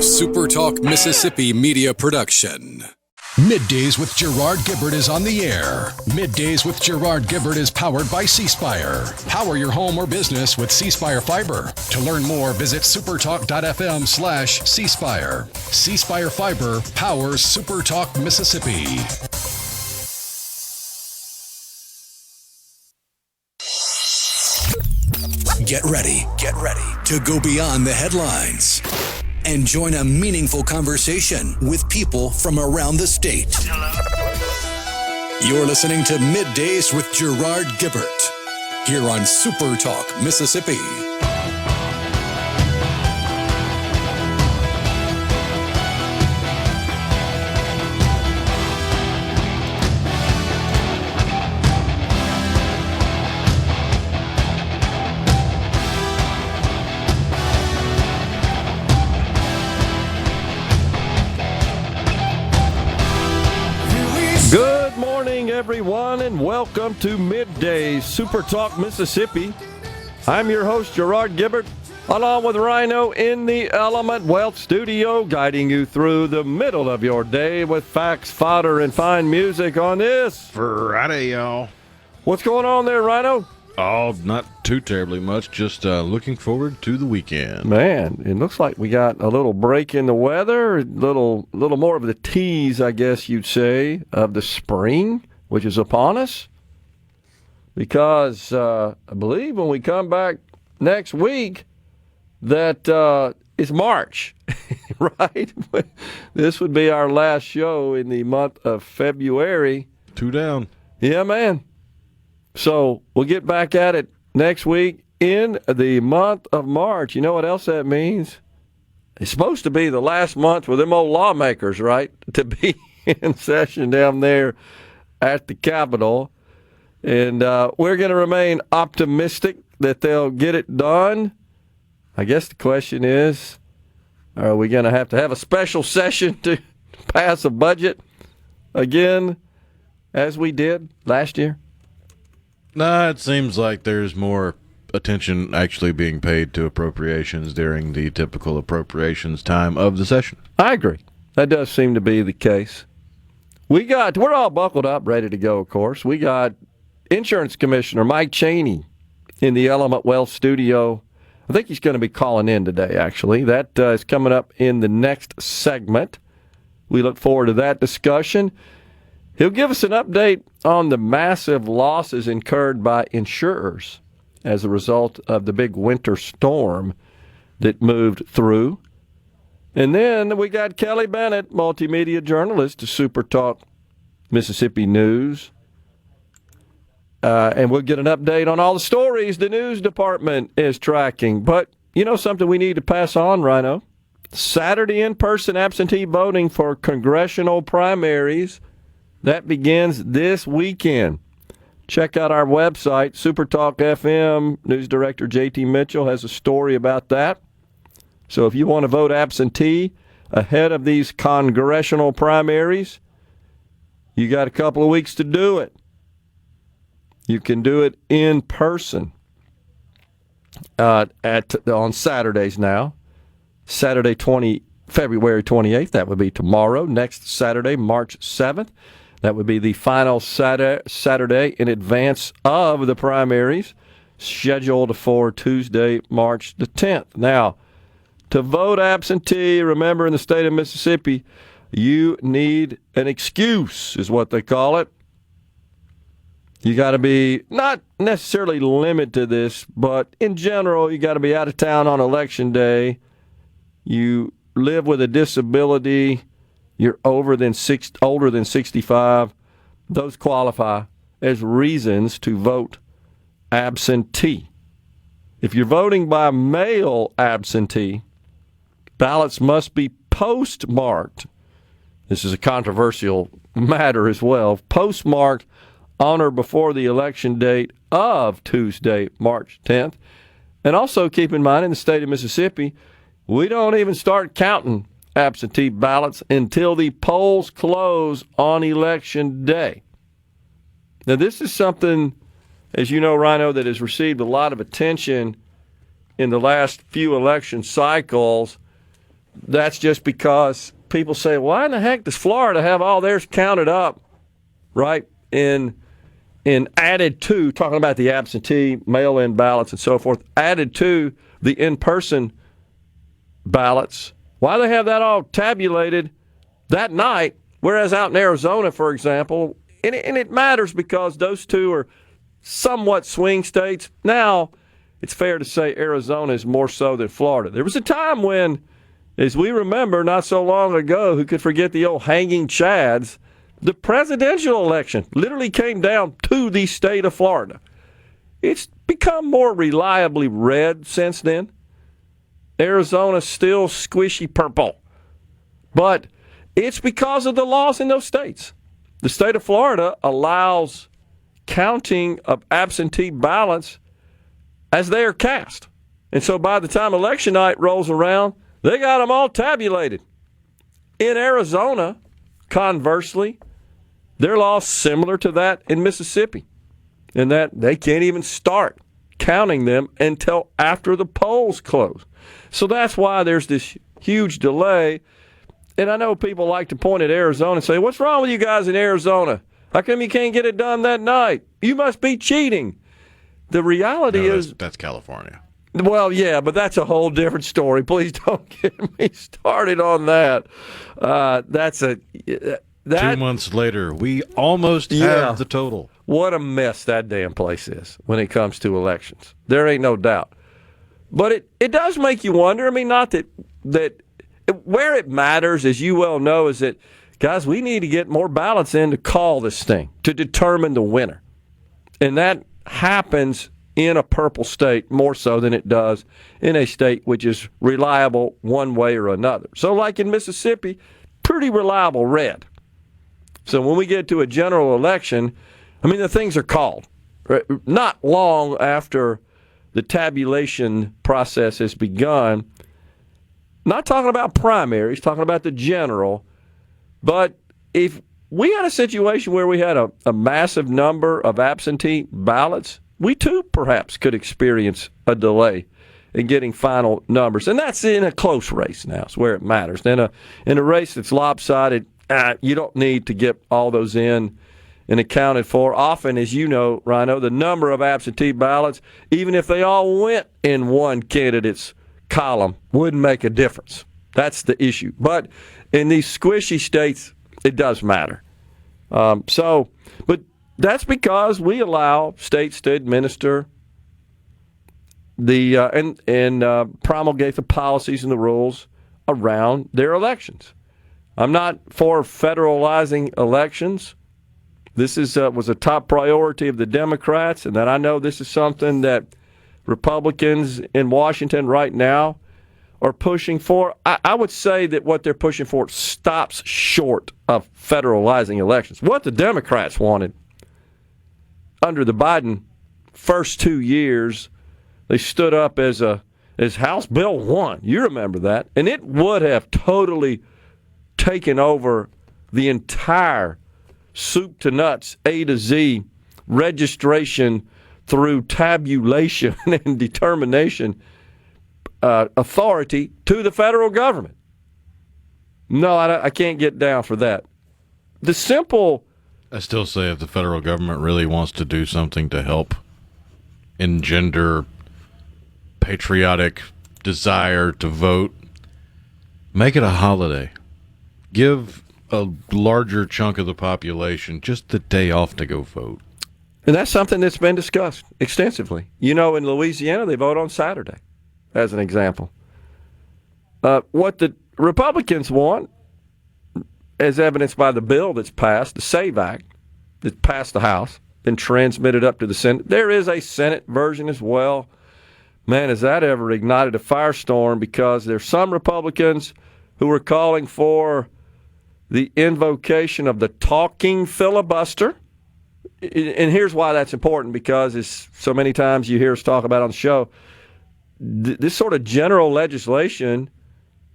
SuperTalk Mississippi media production. Middays with Gerard Gibert is on the air. Middays with Gerard Gibert is powered by C-Spire. Power your home or business with C-Spire Fiber. To learn more, visit supertalk.fm/C-Spire. C-Spire Fiber powers SuperTalk Mississippi. Get ready to go beyond the headlines and join a meaningful conversation with people from around the state. You're listening to Middays with Gerard Gibert here on SuperTalk Mississippi. Good morning, everyone, and welcome to Middays, SuperTalk Mississippi. I'm your host, Gerard Gibert, along with Rhino in the Element Wealth Studio, guiding you through the middle of your day with facts, fodder, and fine music on this Friday, y'all. What's going on there, Rhino? Oh, not too terribly much. Just looking forward to the weekend. Man, it looks like we got a little break in the weather, a little more of the tease, I guess you'd say, of the spring, which is upon us. Because I believe when we come back next week, that it's March, right? This would be our last show in the month of February. 2 down. Yeah, man. So we'll get back at it next week in the month of March. You know what else that means? It's supposed to be the last month with them old lawmakers, right? To be in session down there at the Capitol. And we're going to remain optimistic that they'll get it done. I guess the question is, are we going to have a special session to pass a budget again as we did last year? Nah, it seems like there's more attention actually being paid to appropriations during the typical appropriations time of the session. I agree. That does seem to be the case. We're all buckled up, ready to go, of course. We got Insurance Commissioner Mike Chaney in the Element Wealth Studio. I think he's going to be calling in today, actually. That is coming up in the next segment. We look forward to that discussion. He'll give us an update on the massive losses incurred by insurers as a result of the big winter storm that moved through. And then we got Kelly Bennett, Multimedia Journalist to SuperTalk Mississippi News. And we'll get an update on all the stories the news department is tracking. But you know something we need to pass on, Rhino? Saturday in-person absentee voting for congressional primaries. That begins this weekend. Check out our website, SuperTalk FM. News Director J.T. Mitchell has a story about that. So if you want to vote absentee ahead of these congressional primaries, you got a couple of weeks to do it. You can do it in person on Saturdays now. February 28th, that would be tomorrow. Next Saturday, March 7th. That would be the final Saturday in advance of the primaries, scheduled for Tuesday, March the 10th. Now, to vote absentee, remember in the state of Mississippi, you need an excuse, is what they call it. You got to be not necessarily limited to this, but in general, you got to be out of town on Election Day. You live with a disability. You're older than 65, those qualify as reasons to vote absentee. If you're voting by mail absentee, ballots must be postmarked. This is a controversial matter as well. Postmarked on or before the election date of Tuesday, March 10th. And also keep in mind, in the state of Mississippi, we don't even start counting absentee ballots until the polls close on Election Day. Now, this is something, as you know, Rhino, that has received a lot of attention in the last few election cycles that's just because people say, why in the heck does Florida have all theirs counted up, right, in added to, talking about the absentee, mail-in ballots and so forth, added to the in-person ballots? Why do they have that all tabulated that night, whereas out in Arizona, for example, and it matters because those two are somewhat swing states. Now, it's fair to say Arizona is more so than Florida. There was a time when, as we remember not so long ago, who could forget the old hanging chads, the presidential election literally came down to the state of Florida. It's become more reliably red since then. Arizona's still squishy purple. But it's because of the laws in those states. The state of Florida allows counting of absentee ballots as they are cast. And so by the time election night rolls around, they got them all tabulated. In Arizona, conversely, their law's similar to that in Mississippi, in that they can't even start counting them until after the polls close. So that's why there's this huge delay. And I know people like to point at Arizona and say, what's wrong with you guys in Arizona? How come you can't get it done that night? You must be cheating. The reality is... That's California. Well, yeah, but that's a whole different story. Please don't get me started on that. 2 months later, we almost have the total. What a mess that damn place is when it comes to elections. There ain't no doubt. But it does make you wonder. I mean, not that where it matters, as you well know, is that, guys, we need to get more ballots in to call this thing, to determine the winner. And that happens in a purple state more so than it does in a state which is reliable one way or another. So like in Mississippi, pretty reliable red. So when we get to a general election, I mean, the things are called. Right? Not long after the tabulation process has begun, not talking about primaries, talking about the general, but if we had a situation where we had a massive number of absentee ballots, we too perhaps could experience a delay in getting final numbers. And that's in a close race now. It's where it matters. In a race that's lopsided, you don't need to get all those in and accounted for. Often, as you know, Rhino, the number of absentee ballots, even if they all went in one candidate's column, wouldn't make a difference. That's the issue. But in these squishy states, it does matter. But that's because we allow states to administer the and promulgate the policies and the rules around their elections. I'm not for federalizing elections. This was a top priority of the Democrats, and that I know this is something that Republicans in Washington right now are pushing for. I would say that what they're pushing for stops short of federalizing elections. What the Democrats wanted under the Biden first 2 years, they stood up as House Bill 1. You remember that. And it would have totally taken over the entire soup to nuts, A to Z, registration through tabulation and determination authority to the federal government. No, I can't get down for that. The simple... I still say if the federal government really wants to do something to help engender patriotic desire to vote, make it a holiday. Give a larger chunk of the population just the day off to go vote. And that's something that's been discussed extensively. You know, in Louisiana, they vote on Saturday, as an example. What the Republicans want, as evidenced by the bill that's passed, the SAVE Act, that passed the House, been transmitted up to the Senate. There is a Senate version as well. Man, has that ever ignited a firestorm, because there's some Republicans who are calling for the invocation of the talking filibuster. And here's why that's important, because as so many times you hear us talk about on the show, this sort of general legislation,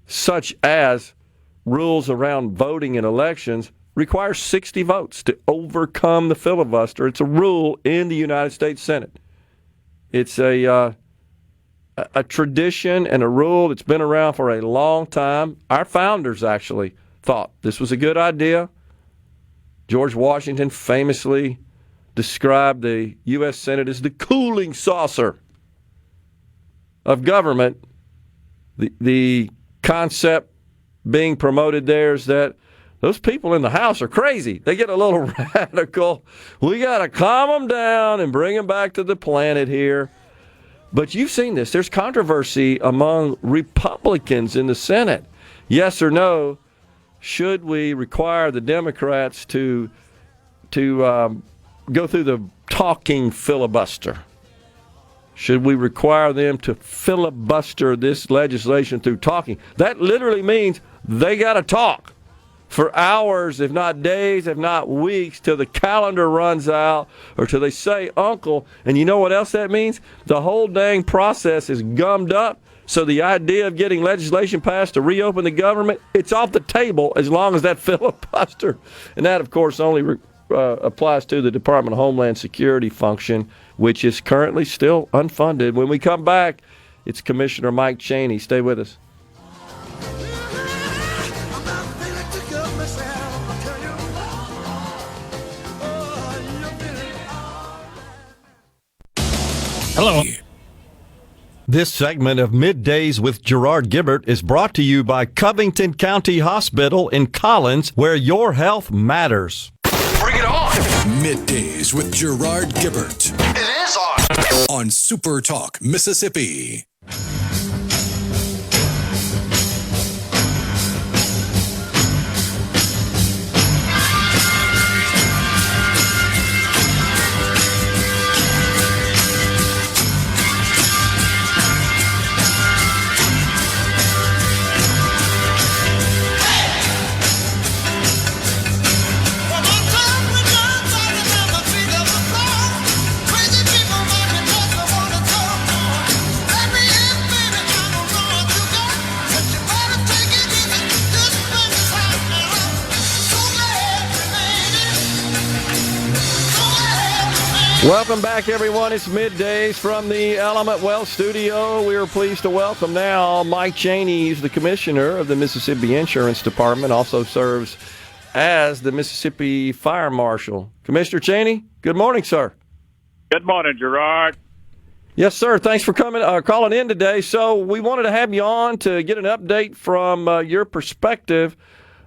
such as rules around voting in elections, requires 60 votes to overcome the filibuster. It's a rule in the United States Senate. It's a a tradition and a rule that's been around for a long time. Our founders actually thought this was a good idea. George Washington famously described the U.S. Senate as the cooling saucer of government. The concept being promoted there is that those people in the House are crazy. They get a little radical. We got to calm them down and bring them back to the planet here. But you've seen this. There's controversy among Republicans in the Senate. Yes or no, should we require the Democrats to go through the talking filibuster? Should we require them to filibuster this legislation through talking? That literally means they got to talk for hours, if not days, if not weeks, till the calendar runs out or till they say uncle. And you know what else that means? The whole dang process is gummed up. So the idea of getting legislation passed to reopen the government, it's off the table as long as that filibuster. And that, of course, only applies to the Department of Homeland Security function, which is currently still unfunded. When we come back, it's Commissioner Mike Chaney. Stay with us. Hello. This segment of Middays with Gerard Gibert is brought to you by Covington County Hospital in Collins, where your health matters. Bring it on! Middays with Gerard Gibert. It is on. On SuperTalk, Mississippi. Welcome back, everyone. It's Middays from the Element Wealth Studio. We are pleased to welcome now Mike Chaney. He's the commissioner of the Mississippi Insurance Department, also serves as the Mississippi Fire Marshal. Commissioner Chaney, good morning, sir. Good morning, Gerard. Yes, sir. Thanks for calling in today. So we wanted to have you on to get an update from your perspective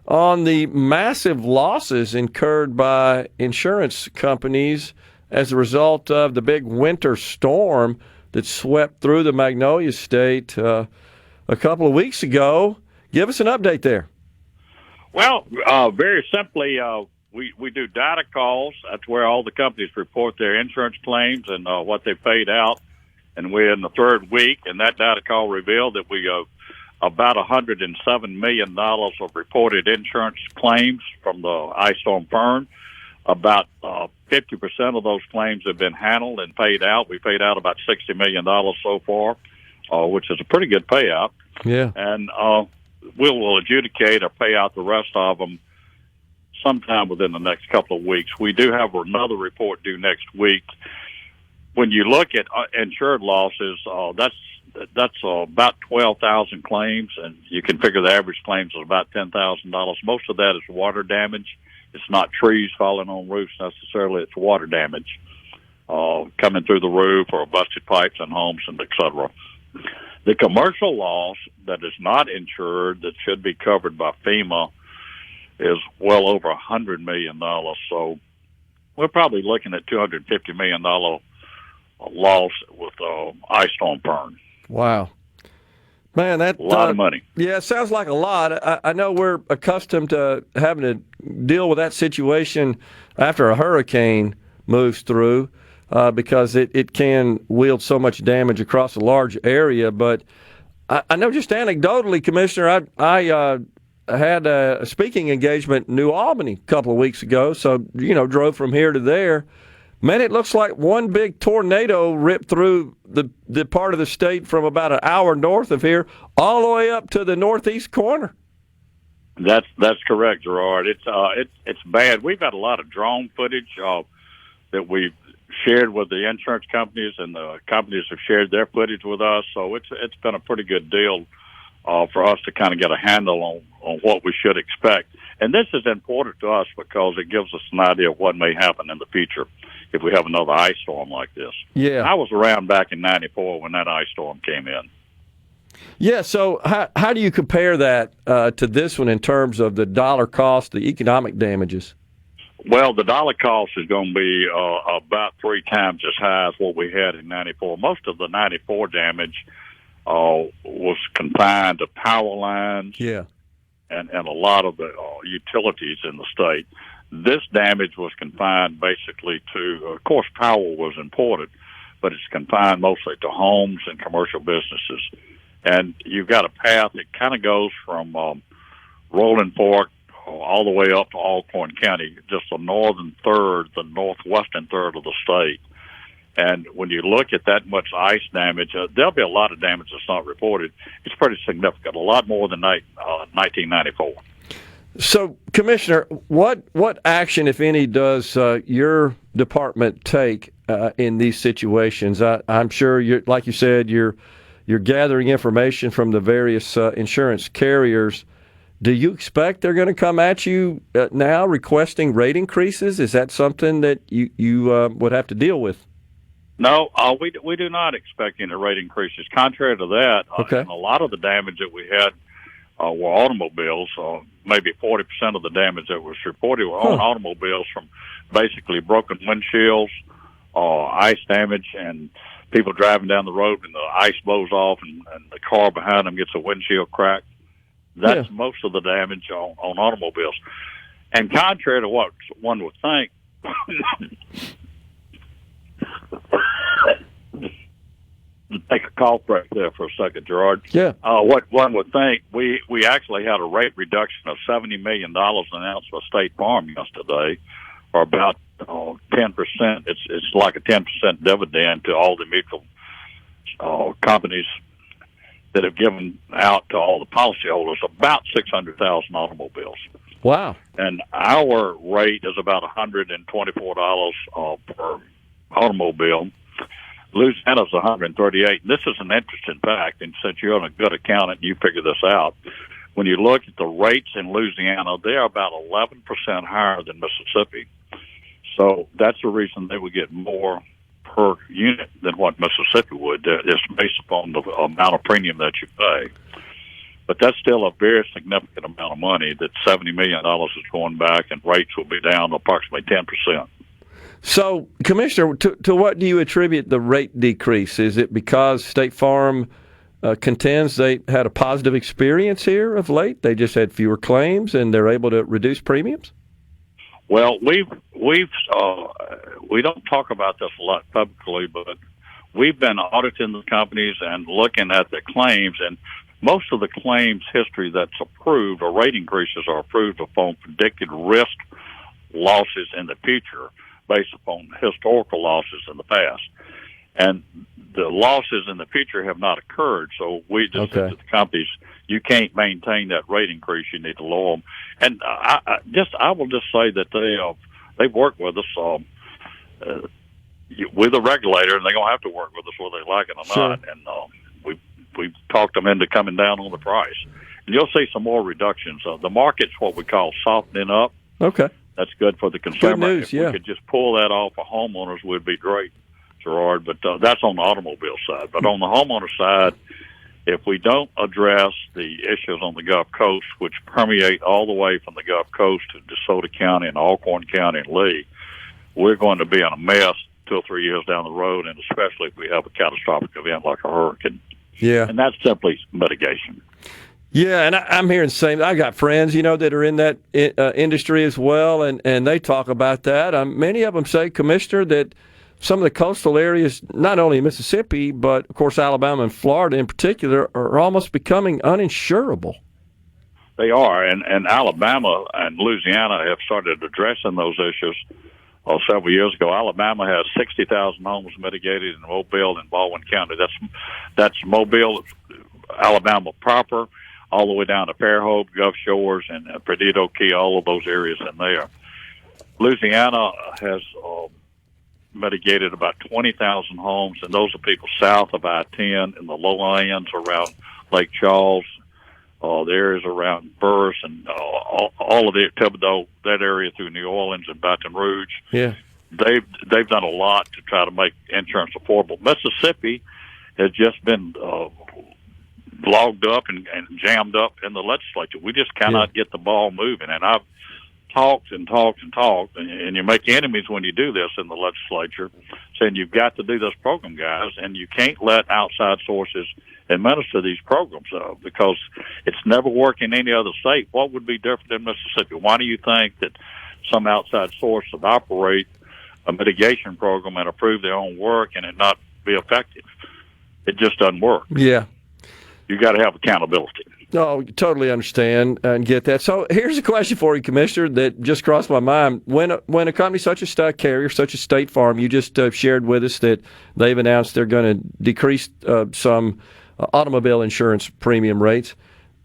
on the massive losses incurred by insurance companies as a result of the big winter storm that swept through the Magnolia State a couple of weeks ago. Give us an update there. Well, very simply, we do data calls. That's where all the companies report their insurance claims and what they paid out. And we're in the third week, and that data call revealed that we have about $107 million of reported insurance claims from the Ice Storm Fern. About 50% of those claims have been handled and paid out. We paid out about $60 million so far, which is a pretty good payout. Yeah. And we'll adjudicate or pay out the rest of them sometime within the next couple of weeks. We do have another report due next week. When you look at insured losses, that's about 12,000 claims, and you can figure the average claims is about $10,000. Most of that is water damage. It's not trees falling on roofs necessarily. It's water damage coming through the roof or busted pipes in homes, and et cetera. The commercial loss that is not insured that should be covered by FEMA is well over $100 million. So we're probably looking at $250 million loss with Ice Storm Fern. Wow. Man, that's a lot of money. Yeah, it sounds like a lot. I know we're accustomed to having to deal with that situation after a hurricane moves through because it can wield so much damage across a large area. But I know just anecdotally, Commissioner, I had a speaking engagement in New Albany a couple of weeks ago, so, drove from here to there. Man, it looks like one big tornado ripped through the part of the state from about an hour north of here all the way up to the northeast corner. That's correct, Gerard. It's bad. We've got a lot of drone footage that we've shared with the insurance companies, and the companies have shared their footage with us. So it's been a pretty good deal for us to kind of get a handle on what we should expect. And this is important to us because it gives us an idea of what may happen in the future if we have another ice storm like this. Yeah. I was around back in '94 when that ice storm came in. Yeah, so how do you compare that to this one in terms of the dollar cost, the economic damages? Well, the dollar cost is going to be about 3 times as high as what we had in '94. Most of the '94 damage was confined to power lines, and a lot of the utilities in the state. This damage was confined basically to, of course, power was important, but it's confined mostly to homes and commercial businesses. And you've got a path that kind of goes from Rolling Fork all the way up to Alcorn County, just the northern third, the northwestern third of the state. And when you look at that much ice damage, there'll be a lot of damage that's not reported. It's pretty significant, a lot more than 1994. So, Commissioner, what action, if any, does your department take in these situations? I'm sure, like you said, you're gathering information from the various insurance carriers. Do you expect they're going to come at you now requesting rate increases? Is that something that you would have to deal with? No, we do not expect any rate increases. Contrary to that, okay. A lot of the damage that we had were automobiles. Maybe 40% of the damage that was reported were on automobiles, from basically broken windshields, ice damage, and people driving down the road and the ice blows off and the car behind them gets a windshield crack. That's most of the damage on automobiles. And contrary to what one would think, take a call break there for a second, Gerard. Yeah. What one would think, we actually had a rate reduction of $70 million announced by State Farm yesterday, or about 10%. It's like a 10% dividend to all the mutual companies that have given out to all the policyholders, about 600,000 automobiles. Wow. And our rate is about $124 per automobile. Louisiana's $138. This is an interesting fact, and since you're a good accountant, you figure this out. When you look at the rates in Louisiana, they are about 11% higher than Mississippi. So that's the reason they would get more per unit than what Mississippi would. It's based upon the amount of premium that you pay. But that's still a very significant amount of money. That $70 million is going back, and rates will be down approximately 10%. So, Commissioner, to what do you attribute the rate decrease? Is it because State Farm contends they had a positive experience here of late? They just had fewer claims and they're able to reduce premiums? Well, we don't talk about this a lot publicly, but we've been auditing the companies and looking at the claims, and most of the claims history that's approved, or rate increases are approved upon predicted risk losses in the future, based upon historical losses in the past. And the losses in the future have not occurred, so we just said to the companies, you can't maintain that rate increase, you need to lower them. And I will just say that they've worked with us with a regulator, and they're going to have to work with us whether they like it or not. And we've talked them into coming down on the price. And you'll see some more reductions. The market's what we call softening up. Okay. That's good for the consumer. Good news, if we could just pull that off for homeowners, would be great, Gerard. But that's on the automobile side. But on the homeowner side, if we don't address the issues on the Gulf Coast, which permeate all the way from the Gulf Coast to DeSoto County and Alcorn County and Lee, we're going to be in a mess 2 or 3 years down the road, and especially if we have a catastrophic event like a hurricane. Yeah. And that's simply mitigation. Yeah, and I'm hearing the same. I got friends, that are in that industry as well, and they talk about that. Many of them say, Commissioner, that some of the coastal areas, not only in Mississippi, but, of course, Alabama and Florida in particular, are almost becoming uninsurable. They are, and Alabama and Louisiana have started addressing those issues several years ago. Alabama has 60,000 homes mitigated in Mobile and Baldwin County. That's Mobile, Alabama proper, all the way down to Fairhope, Gulf Shores, and Perdido Key, all of those areas in there. Louisiana has mitigated about 20,000 homes, and those are people south of I-10 in the lowlands around Lake Charles, the areas around Burris, and all of the Thibodeau, that area through New Orleans and Baton Rouge. Yeah. They've done a lot to try to make insurance affordable. Mississippi has just been logged up and jammed up in the legislature. We just cannot get the ball moving. And I've talked and talked and talked, and you make enemies when you do this in the legislature, saying you've got to do this program, guys, and you can't let outside sources administer these programs because it's never worked in any other state. What would be different in Mississippi? Why do you think that some outside source would operate a mitigation program and approve their own work and it not be effective? It just doesn't work. Yeah. You got to have accountability. No, totally understand and get that. So here's a question for you, Commissioner, that just crossed my mind. When a company such as Stock Carrier, such as State Farm, you just shared with us that they've announced they're going to decrease some automobile insurance premium rates.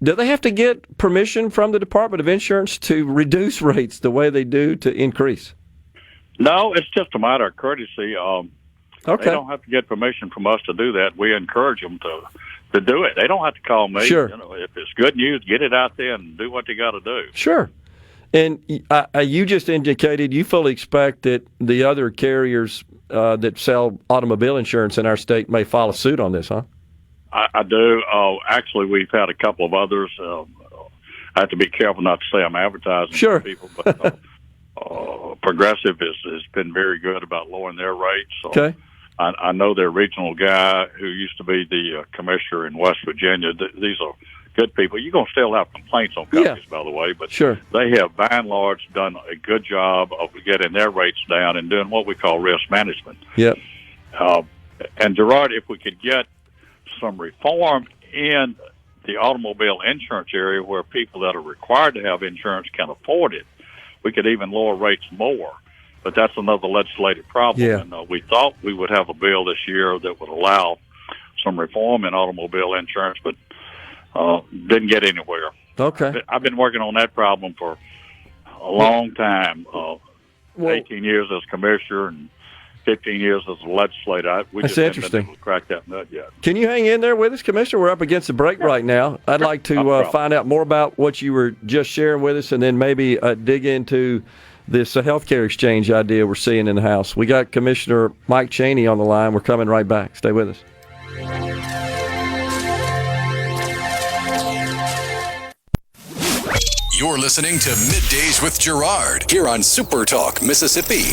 Do they have to get permission from the Department of Insurance to reduce rates the way they do to increase? No, it's just a matter of courtesy. Okay. They don't have to get permission from us to do that. We encourage them to do it. They don't have to call me. Sure. If it's good news, get it out there and do what they got to do. Sure. And you just indicated you fully expect that the other carriers that sell automobile insurance in our state may follow suit on this, huh? I do. Actually, we've had a couple of others. I have to be careful not to say I'm advertising sure. to people, but Progressive has been very good about lowering their rates. So okay. I know their regional guy who used to be the commissioner in West Virginia. These are good people. You're going to still have complaints on companies, by the way, but sure. They have, by and large, done a good job of getting their rates down and doing what we call risk management. Yep. And, Gerard, if we could get some reform in the automobile insurance area where people that are required to have insurance can afford it, we could even lower rates more. But that's another legislative problem. Yeah. And we thought we would have a bill this year that would allow some reform in automobile insurance, but didn't get anywhere. Okay. I've been working on that problem for a long time, 18 years as commissioner and 15 years as a legislator. We that's just haven't been interesting. able to crack that nut yet. Can you hang in there with us, Commissioner? We're up against the break right now. I'd like to find out more about what you were just sharing with us and then maybe dig into this healthcare exchange idea we're seeing in the House. We got Commissioner Mike Chaney on the line. We're coming right back. Stay with us. You're listening to Middays with Gerard here on SuperTalk Mississippi.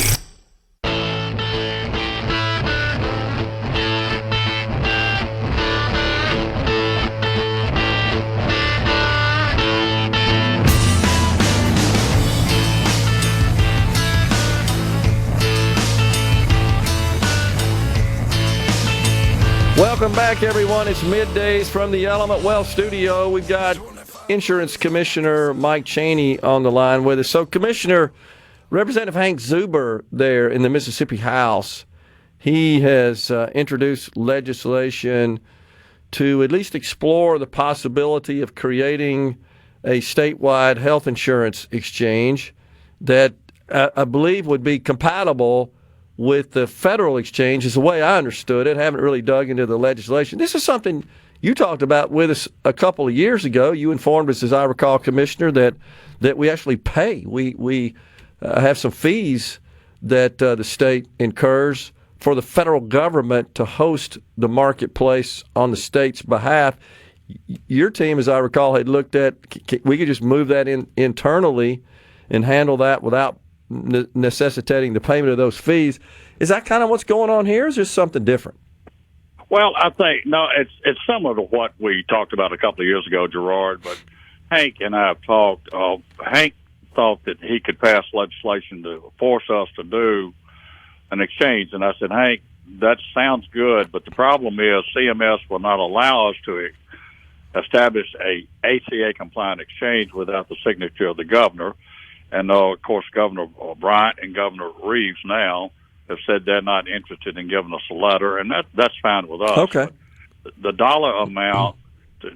Welcome back, everyone. It's Middays from the Element Wealth Studio. We've got Insurance Commissioner Mike Chaney on the line with us. So, Commissioner, Representative Hank Zuber there in the Mississippi House, he has introduced legislation to at least explore the possibility of creating a statewide health insurance exchange that I believe would be compatible with the federal exchange is the way I understood it. I haven't really dug into the legislation. This is something you talked about with us a couple of years ago. You informed us, as I recall, Commissioner, that we actually pay. We have some fees that the state incurs for the federal government to host the marketplace on the state's behalf. Your team, as I recall, had looked at we could just move that in internally and handle that without necessitating the payment of those fees. Is that kind of what's going on here, or is there something different? Well, I think, no, it's similar to what we talked about a couple of years ago, Gerard, but Hank and I have talked. Hank thought that he could pass legislation to force us to do an exchange, and I said, Hank, that sounds good, but the problem is CMS will not allow us to establish a ACA-compliant exchange without the signature of the governor. And, of course, Governor Bryant and Governor Reeves now have said they're not interested in giving us a letter, and that's fine with us. Okay. But the dollar amount,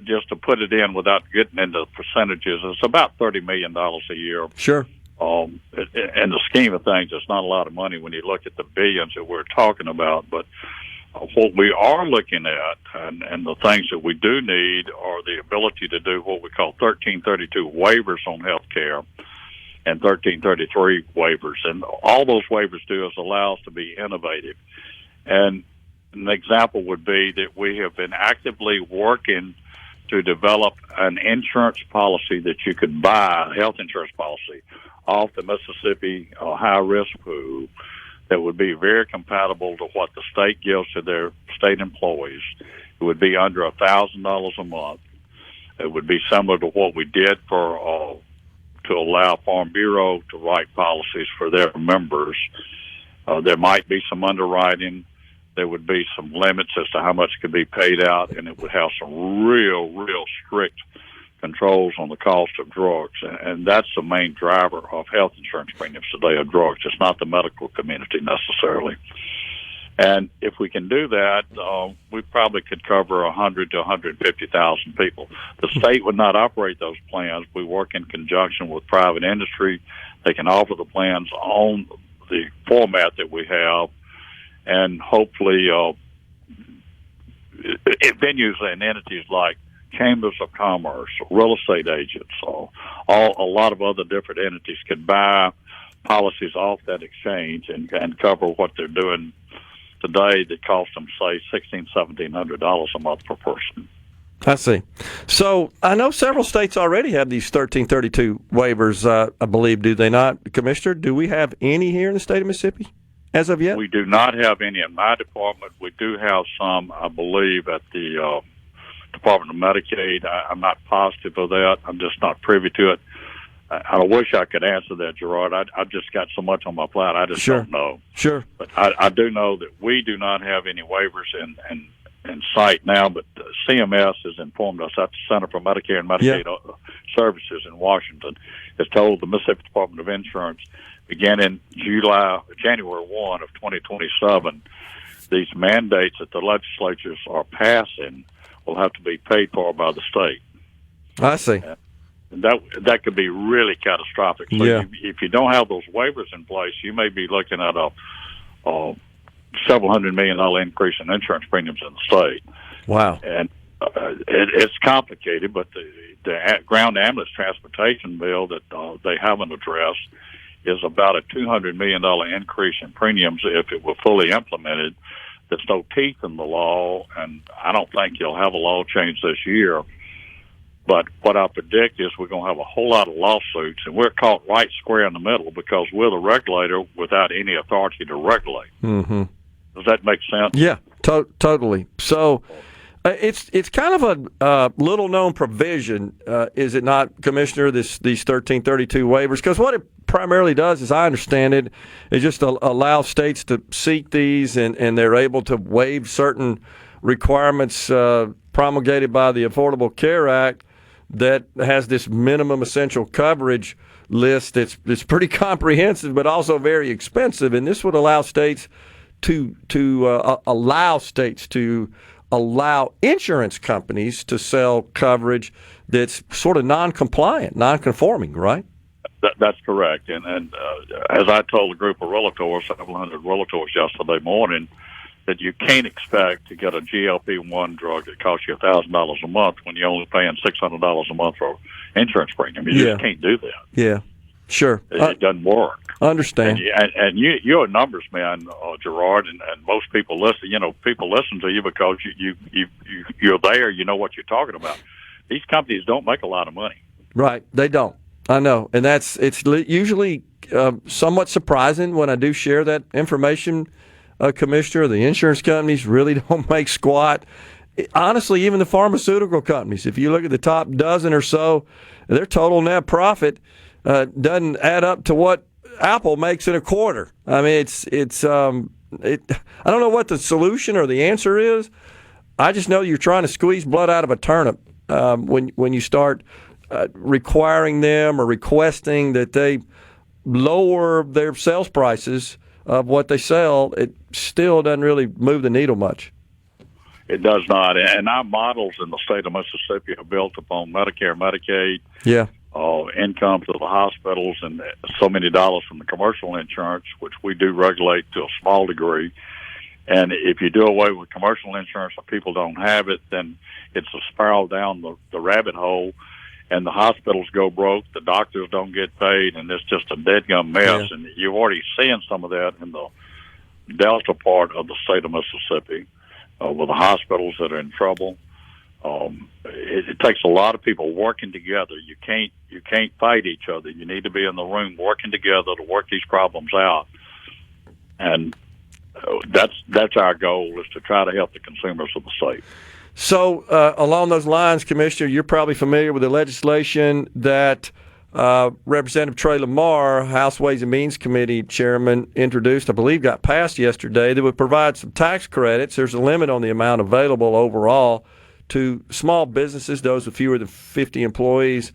just to put it in without getting into percentages, it's about $30 million a year. Sure. In the scheme of things, it's not a lot of money when you look at the billions that we're talking about. But what we are looking at, and the things that we do need, are the ability to do what we call 1332 waivers on health care and 1333 waivers. And all those waivers do is allow us to be innovative. And an example would be that we have been actively working to develop an insurance policy that you could buy, a health insurance policy, off the Mississippi high-risk pool that would be very compatible to what the state gives to their state employees. It would be under $1,000 a month. It would be similar to what we did for to allow Farm Bureau to write policies for their members. There might be some underwriting. There would be some limits as to how much could be paid out, and it would have some real strict controls on the cost of drugs. And that's the main driver of health insurance premiums today, of drugs. It's not the medical community necessarily. And if we can do that, we probably could cover 100 to 150,000 people. The state would not operate those plans. We work in conjunction with private industry. They can offer the plans on the format that we have, and hopefully venues and entities like chambers of commerce, real estate agents, a lot of other different entities could buy policies off that exchange and cover what they're doing today that costs them, say, $1,700 a month per person. I see. So I know several states already have these 1332 waivers, I believe, do they not, Commissioner? Do we have any here in the state of Mississippi as of yet? We do not have any in my department. We do have some, I believe, at the Department of Medicaid. I'm not positive of that. I'm just not privy to it. I wish I could answer that, Gerard. I've just got so much on my plate. I just don't know. Sure. But I do know that we do not have any waivers in sight now, but CMS has informed us, that's the Center for Medicare and Medicaid Services in Washington, has told the Mississippi Department of Insurance, beginning January 1 of 2027, these mandates that the legislatures are passing will have to be paid for by the state. I see. That could be really catastrophic. So if you don't have those waivers in place, you may be looking at a several $100 million increase in insurance premiums in the state. Wow. And it's complicated, but the ground ambulance transportation bill that they haven't addressed is about a $200 million increase in premiums if it were fully implemented. There's no teeth in the law, and I don't think you'll have a law change this year. But what I predict is we're going to have a whole lot of lawsuits, and we're caught right square in the middle because we're the regulator without any authority to regulate. Mm-hmm. Does that make sense? Yeah, totally. So it's kind of a little-known provision, is it not, Commissioner, these 1332 waivers? Because what it primarily does, as I understand it, is just allow states to seek these, and they're able to waive certain requirements promulgated by the Affordable Care Act that has this minimum essential coverage list that's pretty comprehensive but also very expensive. And this would allow states to allow insurance companies to sell coverage that's sort of non-conforming, right? That's correct. And as I told a group of realtors, several hundred realtors yesterday morning, that you can't expect to get a GLP-1 drug that costs you $1,000 a month when you're only paying $600 a month for insurance premium. You just can't do that. Yeah, sure. It doesn't work. Understand. And you're a numbers man, Gerard, and most people listen. People listen to you because you're there. You know what you're talking about. These companies don't make a lot of money. Right, they don't. I know, and it's usually somewhat surprising when I do share that information. Commissioner, the insurance companies really don't make squat. Honestly, even the pharmaceutical companies, if you look at the top dozen or so, their total net profit doesn't add up to what Apple makes in a quarter. I mean, I don't know what the solution or the answer is. I just know you're trying to squeeze blood out of a turnip when you start requiring them or requesting that they lower their sales prices of what they sell. It still doesn't really move the needle much. It does not. And our models in the state of Mississippi are built upon Medicare, Medicaid. Yeah. income to the hospitals and so many dollars from the commercial insurance, which we do regulate to a small degree. And if you do away with commercial insurance and people don't have it, then it's a spiral down the rabbit hole, and the hospitals go broke, the doctors don't get paid, and it's just a dead-gum mess. Yeah. And you're already seeing some of that in the Delta part of the state of Mississippi with the hospitals that are in trouble. It takes a lot of people working together. You can't fight each other. You need to be in the room working together to work these problems out. And that's our goal, is to try to help the consumers of the state. So along those lines, Commissioner, you're probably familiar with the legislation that Representative Trey Lamar, House Ways and Means Committee Chairman, introduced, I believe got passed yesterday, that would provide some tax credits. There's a limit on the amount available overall to small businesses, those with fewer than 50 employees,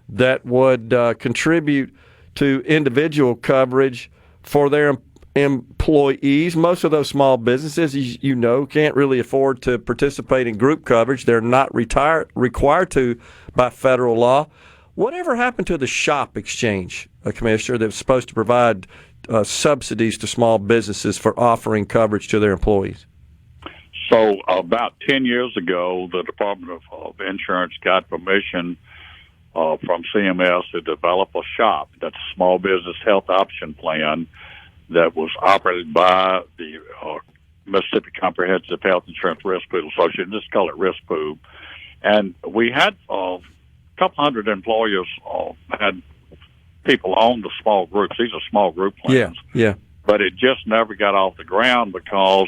that would contribute to individual coverage for their employees. Most of those small businesses, you know, can't really afford to participate in group coverage. They're not required to by federal law. Whatever happened to the SHOP exchange, Commissioner, that was supposed to provide subsidies to small businesses for offering coverage to their employees? So about 10 years ago, the Department of Insurance got permission from CMS to develop a SHOP. That's a small business health option plan that was operated by the Mississippi Comprehensive Health Insurance Risk Pool Association. Just call it Risk Pool. And we had a couple hundred employers had people own the small groups. These are small group plans. Yeah. But it just never got off the ground because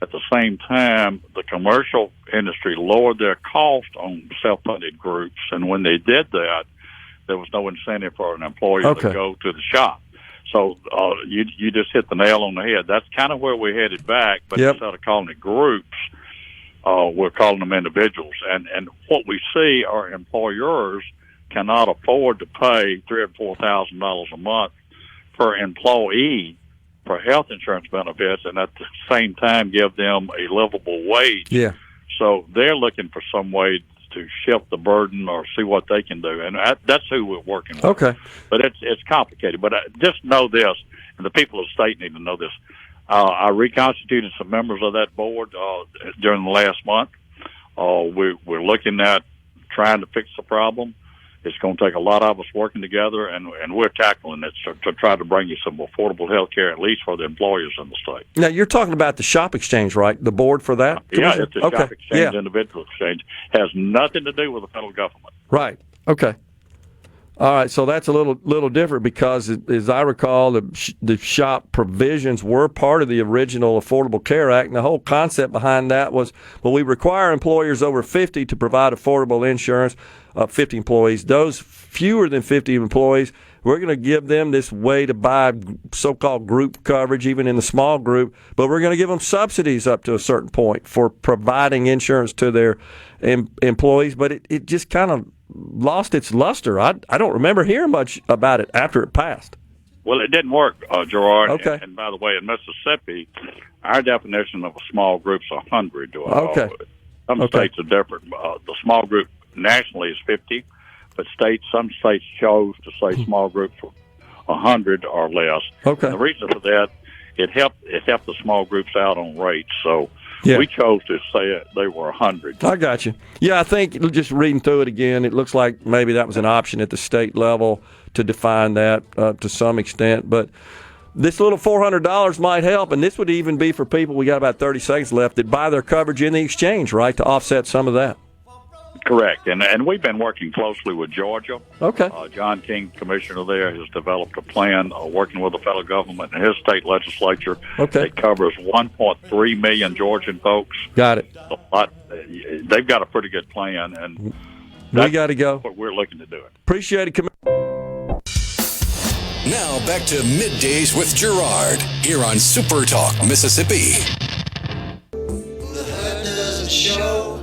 at the same time, the commercial industry lowered their cost on self-funded groups. And when they did that, there was no incentive for an employer to go to the SHOP. So you just hit the nail on the head. That's kind of where we're headed back. But instead of calling it groups, we're calling them individuals. And what we see are employers cannot afford to pay $3,000 or $4,000 a month per employee for health insurance benefits, and at the same time give them a livable wage. Yeah. So they're looking for some way to shift the burden or see what they can do, and that's who we're working with. Okay. But it's complicated. But just know this, and the people of the state need to know this. I reconstituted some members of that board during the last month. We're looking at trying to fix the problem. It's going to take a lot of us working together, and we're tackling it to try to bring you some affordable health care, at least for the employers in the state. Now, you're talking about the SHOP exchange, right? The board for that? Yeah, it's the SHOP exchange, individual exchange. Has nothing to do with the federal government. Right. Okay. All right, so that's a little different because, as I recall, the SHOP provisions were part of the original Affordable Care Act, and the whole concept behind that was, well, we require employers over 50 to provide affordable insurance, 50 employees. Those fewer than 50 employees, we're going to give them this way to buy so-called group coverage, even in the small group, but we're going to give them subsidies up to a certain point for providing insurance to their employees, but it just kind of lost its luster. I don't remember hearing much about it after it passed. Well, it didn't work, Gerard. Okay. And by the way, in Mississippi, our definition of a small group is 100. Okay. Some states are different. The small group nationally is 50, but some states chose to say small groups for 100 or less. Okay. And the reason for that, it helped the small groups out on rates. So we chose to say they were 100. I got you. Yeah, I think just reading through it again, it looks like maybe that was an option at the state level to define that to some extent. But this little $400 might help, and this would even be for people, we got about 30 seconds left, that buy their coverage in the exchange, right, to offset some of that. Correct. And we've been working closely with Georgia. Okay. John King, commissioner there, has developed a plan working with the federal government and his state legislature. Okay. It covers 1.3 million Georgian folks. Got it. They've got a pretty good plan, and we got to go. What we're looking to do it. Appreciate it, Now back to Middays with Gerard here on SuperTalk Mississippi. The hurt doesn't show,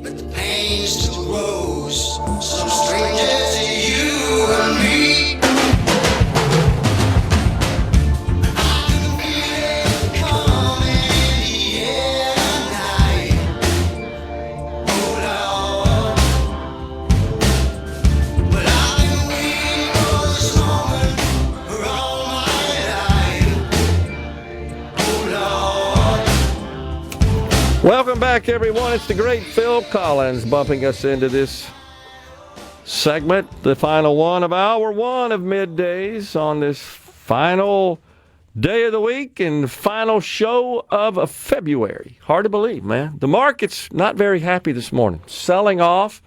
but the pain still grows. Some strangers to you and me. I can feel it coming in the air tonight. Oh Lord, but I've been waiting. Welcome back, everyone. It's the great Phil Collins bumping us into this segment, the final one of hour one of Middays on this final day of the week and final show of February. Hard to believe, man. The market's not very happy this morning. Selling off.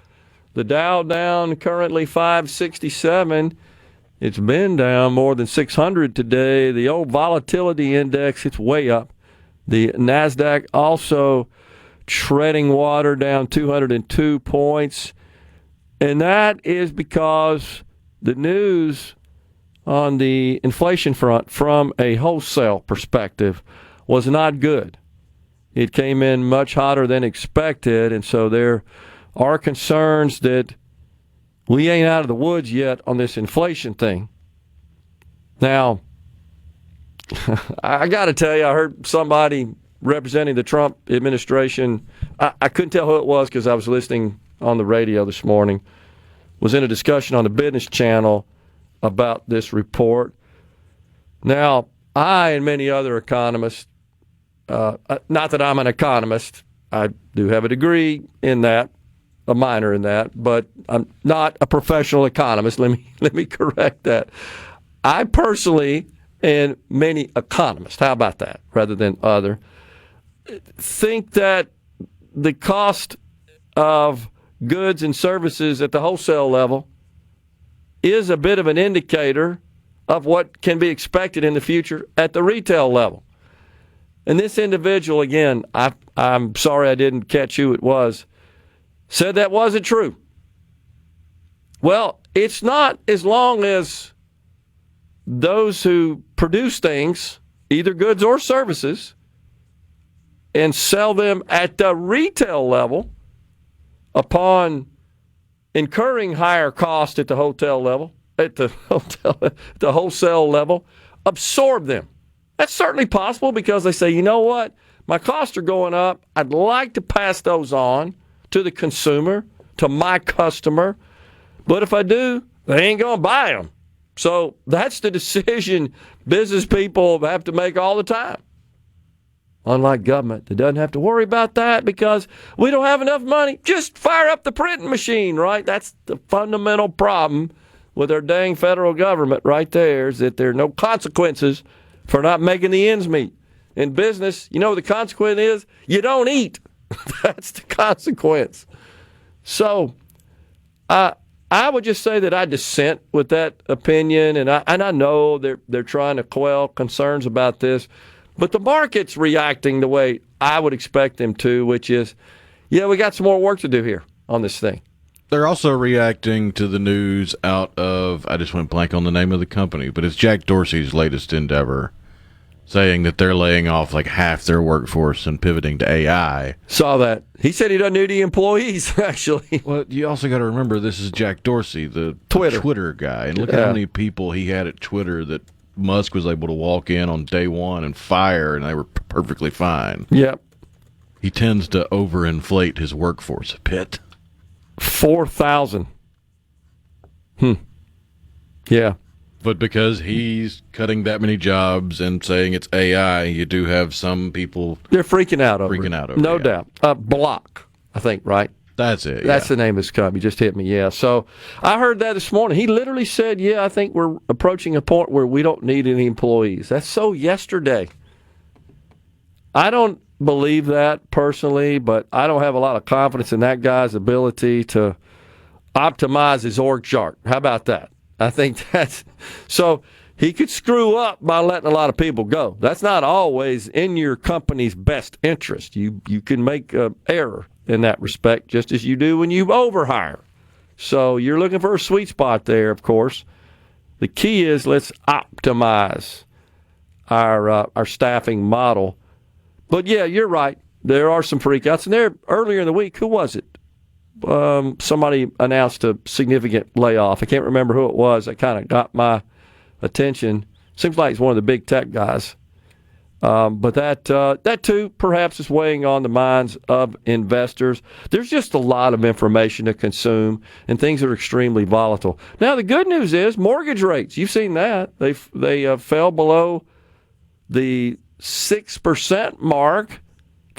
The Dow down currently 567. It's been down more than 600 today. The old volatility index, it's way up. The NASDAQ also treading water, down 202 points. And that is because the news on the inflation front from a wholesale perspective was not good. It came in much hotter than expected, and so there are concerns that we ain't out of the woods yet on this inflation thing. Now, I got to tell you, I heard somebody representing the Trump administration. I couldn't tell who it was because I was listening on the radio this morning, was in a discussion on the Business Channel about this report. Now, I and many other economists, not that I'm an economist, I do have a degree in that, a minor in that, but I'm not a professional economist. Let me correct that. I personally, and many economists, how about that, rather than other, think that the cost of goods and services at the wholesale level is a bit of an indicator of what can be expected in the future at the retail level. And this individual, again, I'm sorry I didn't catch who it was, said that wasn't true. Well, it's not as long as those who produce things, either goods or services, and sell them at the retail level upon incurring higher cost at the hotel level, at the wholesale level, absorb them. That's certainly possible because they say, you know what, my costs are going up. I'd like to pass those on to the consumer, to my customer, but if I do, they ain't going to buy them. So that's the decision business people have to make all the time. Unlike government, they doesn't have to worry about that because we don't have enough money. Just fire up the printing machine, right? That's the fundamental problem with our dang federal government right there, is that there are no consequences for not making the ends meet. In business, you know what the consequence is? You don't eat. That's the consequence. So I would just say that I dissent with that opinion, and I know they're trying to quell concerns about this. But the market's reacting the way I would expect them to, which is, yeah, we got some more work to do here on this thing. They're also reacting to the news out of, I just went blank on the name of the company, but it's Jack Dorsey's latest endeavor, saying that they're laying off like half their workforce and pivoting to AI. Saw that. He said he doesn't need any employees, actually. Well, you also got to remember this is Jack Dorsey, the Twitter guy. And look at how many people he had at Twitter that Musk was able to walk in on day one and fire, and they were perfectly fine. Yep. He tends to overinflate his workforce a bit. 4,000. Yeah. But because he's cutting that many jobs and saying it's AI, you do have some people... They're freaking out over it. No doubt. Block, I think, right? That's it. That's the name of his company. Just hit me, yeah. So I heard that this morning. He literally said, yeah, I think we're approaching a point where we don't need any employees. That's so yesterday. I don't believe that personally, but I don't have a lot of confidence in that guy's ability to optimize his org chart. How about that? I think that's... So he could screw up by letting a lot of people go. That's not always in your company's best interest. You can make an error in that respect, just as you do when you overhire. So you're looking for a sweet spot there, of course. The key is let's optimize our staffing model. But, yeah, you're right. There are some freakouts. And there, earlier in the week, who was it? Somebody announced a significant layoff. I can't remember who it was. That kind of got my attention. Seems like it's one of the big tech guys. But that too perhaps is weighing on the minds of investors. There's just a lot of information to consume, and things are extremely volatile. Now the good news is mortgage rates. You've seen that they fell below the 6% mark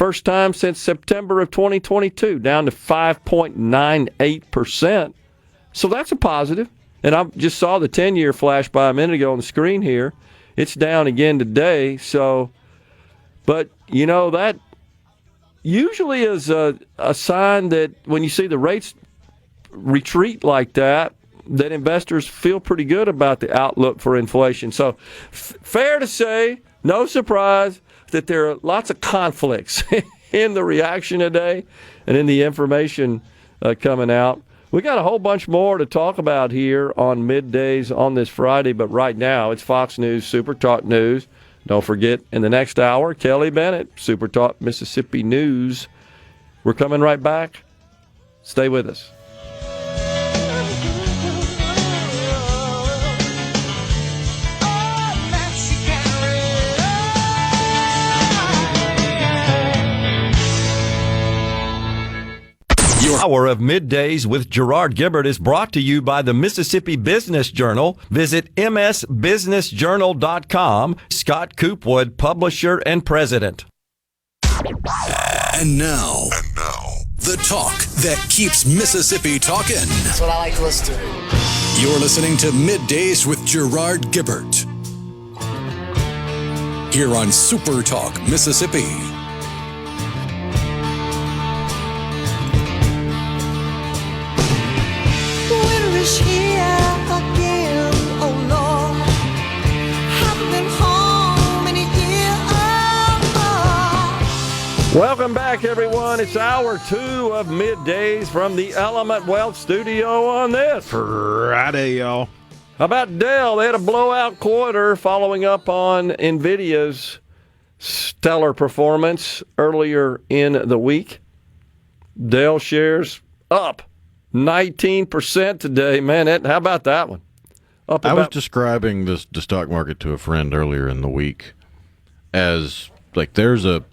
first time since September of 2022, down to 5.98%. So that's a positive. And I just saw the 10-year flash by a minute ago on the screen here. It's down again today. So, but, that usually is a sign that when you see the rates retreat like that investors feel pretty good about the outlook for inflation. So fair to say, no surprise, that there are lots of conflicts in the reaction today and in the information coming out. We got a whole bunch more to talk about here on Middays on this Friday, but right now it's Fox News Super Talk News. Don't forget, in the next hour, Kelly Bennett, Super Talk Mississippi News. We're coming right back. Stay with us. Hour of Middays with Gerard Gibert is brought to you by the Mississippi Business Journal. Visit msbusinessjournal.com. Scott Coopwood, publisher and president. And now, the talk that keeps Mississippi talking. That's what I like to listen to. You're listening to Middays with Gerard Gibert. Here on Super Talk Mississippi. Here again, oh Lord, haven't been home in a year. Welcome back, everyone. It's hour 2 of Middays from the Element Wealth Studio on this Friday, y'all. How about Dell? They had a blowout quarter following up on NVIDIA's stellar performance earlier in the week. Dell shares up 19% today, man. How about that one? I was describing the stock market to a friend earlier in the week as like there's a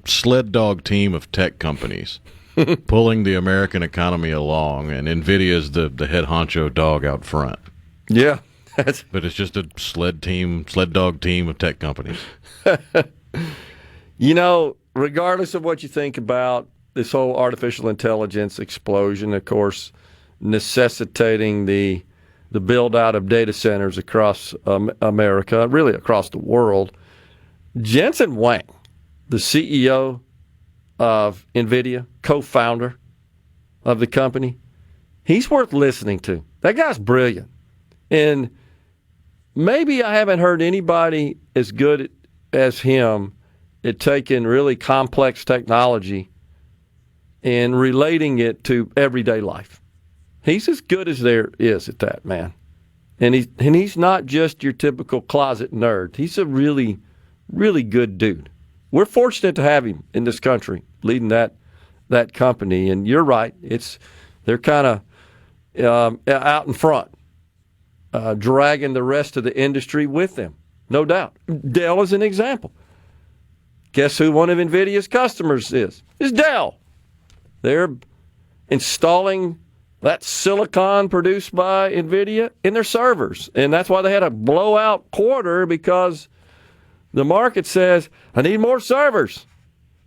sled dog team of tech companies pulling the American economy along, and NVIDIA's the head honcho dog out front. Yeah, but it's just a sled dog team of tech companies. Regardless of what you think about this whole artificial intelligence explosion, of course, necessitating the build-out of data centers across America, really across the world. Jensen Huang, the CEO of NVIDIA, co-founder of the company, he's worth listening to. That guy's brilliant. And maybe I haven't heard anybody as good as him at taking really complex technology and relating it to everyday life. He's as good as there is at that, man. And he's not just your typical closet nerd. He's a really, really good dude. We're fortunate to have him in this country leading that company. And you're right, they're kind of out in front, dragging the rest of the industry with them, no doubt. Dell is an example. Guess who one of NVIDIA's customers is? It's Dell. They're installing that silicon produced by NVIDIA in their servers. And that's why they had a blowout quarter, because the market says, I need more servers.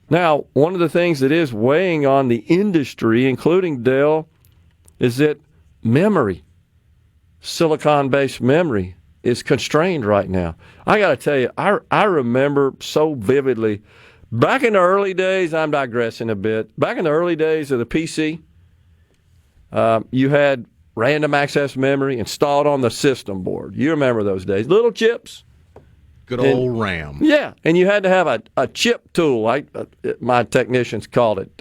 Now, one of the things that is weighing on the industry, including Dell, is that memory, silicon-based memory, is constrained right now. I got to tell you, I remember so vividly, back in the early days, I'm digressing a bit, back in the early days of the PC, you had random access memory installed on the system board. You remember those days. Little chips. Good old RAM. Yeah, and you had to have a chip tool, like my technicians called it,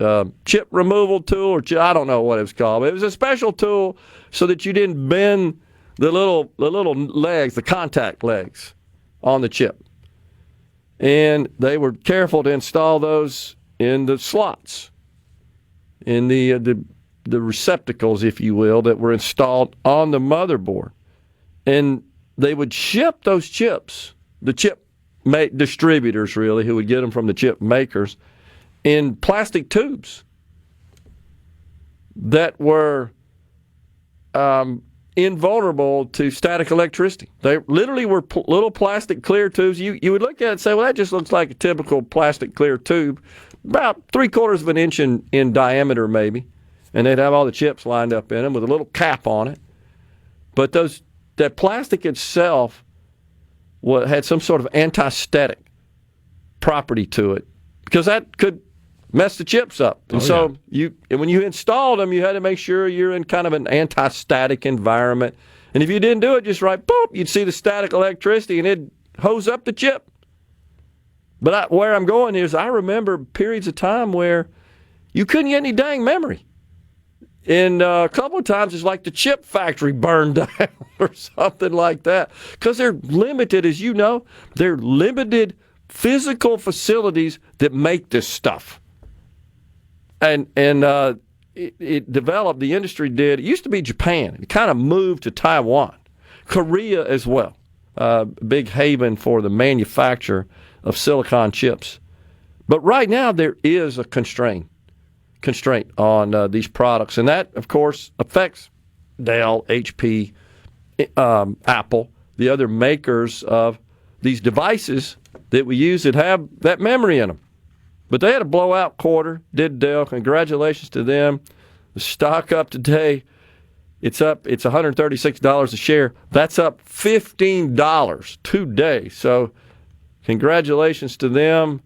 chip removal tool, or I don't know what it was called. But it was a special tool so that you didn't bend the little legs, the contact legs on the chip. And they were careful to install those in the slots, in the receptacles, if you will, that were installed on the motherboard. And they would ship those chips, the chip distributors, really, who would get them from the chip makers, in plastic tubes that were invulnerable to static electricity. They literally were little plastic clear tubes. You would look at it and say, well, that just looks like a typical plastic clear tube. about 3/4 of an inch in diameter maybe, and they'd have all the chips lined up in them with a little cap on it. But that plastic itself had some sort of anti-static property to it because that could mess the chips up. And when you installed them, you had to make sure you're in kind of an anti-static environment. And if you didn't do it just right, boop, you'd see the static electricity and it'd hose up the chip. But where I'm going is I remember periods of time where you couldn't get any dang memory. And a couple of times it's like the chip factory burned down or something like that. Because they're limited, as you know, they're limited physical facilities that make this stuff. And it developed, the industry did. It used to be Japan. It kind of moved to Taiwan. Korea as well. Big haven for the manufacture of silicon chips. But right now there is a constraint on these products. And that, of course, affects Dell, HP, Apple, the other makers of these devices that we use that have that memory in them. But they had a blowout quarter, did Dell. Congratulations to them. The stock up today, it's up. It's $136 a share. That's up $15 today. So congratulations to them.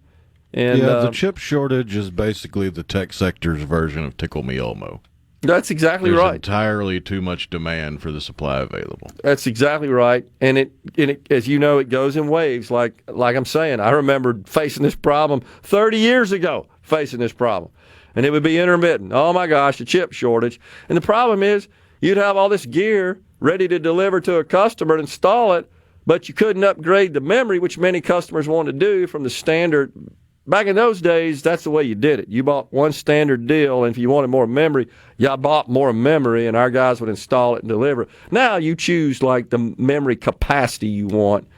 And the chip shortage is basically the tech sector's version of Tickle Me Elmo. That's exactly There's right. entirely too much demand for the supply available. That's exactly right. And it as you know, it goes in waves. Like I'm saying, I remember facing this problem 30 years ago, and it would be intermittent. Oh my gosh, the chip shortage. And the problem is you'd have all this gear ready to deliver to a customer and install it, but you couldn't upgrade the memory, which many customers want to do from the standard. Back in those days, that's the way you did it. You bought one standard deal, and if you wanted more memory, you bought more memory, and our guys would install it and deliver it. Now you choose like the memory capacity you want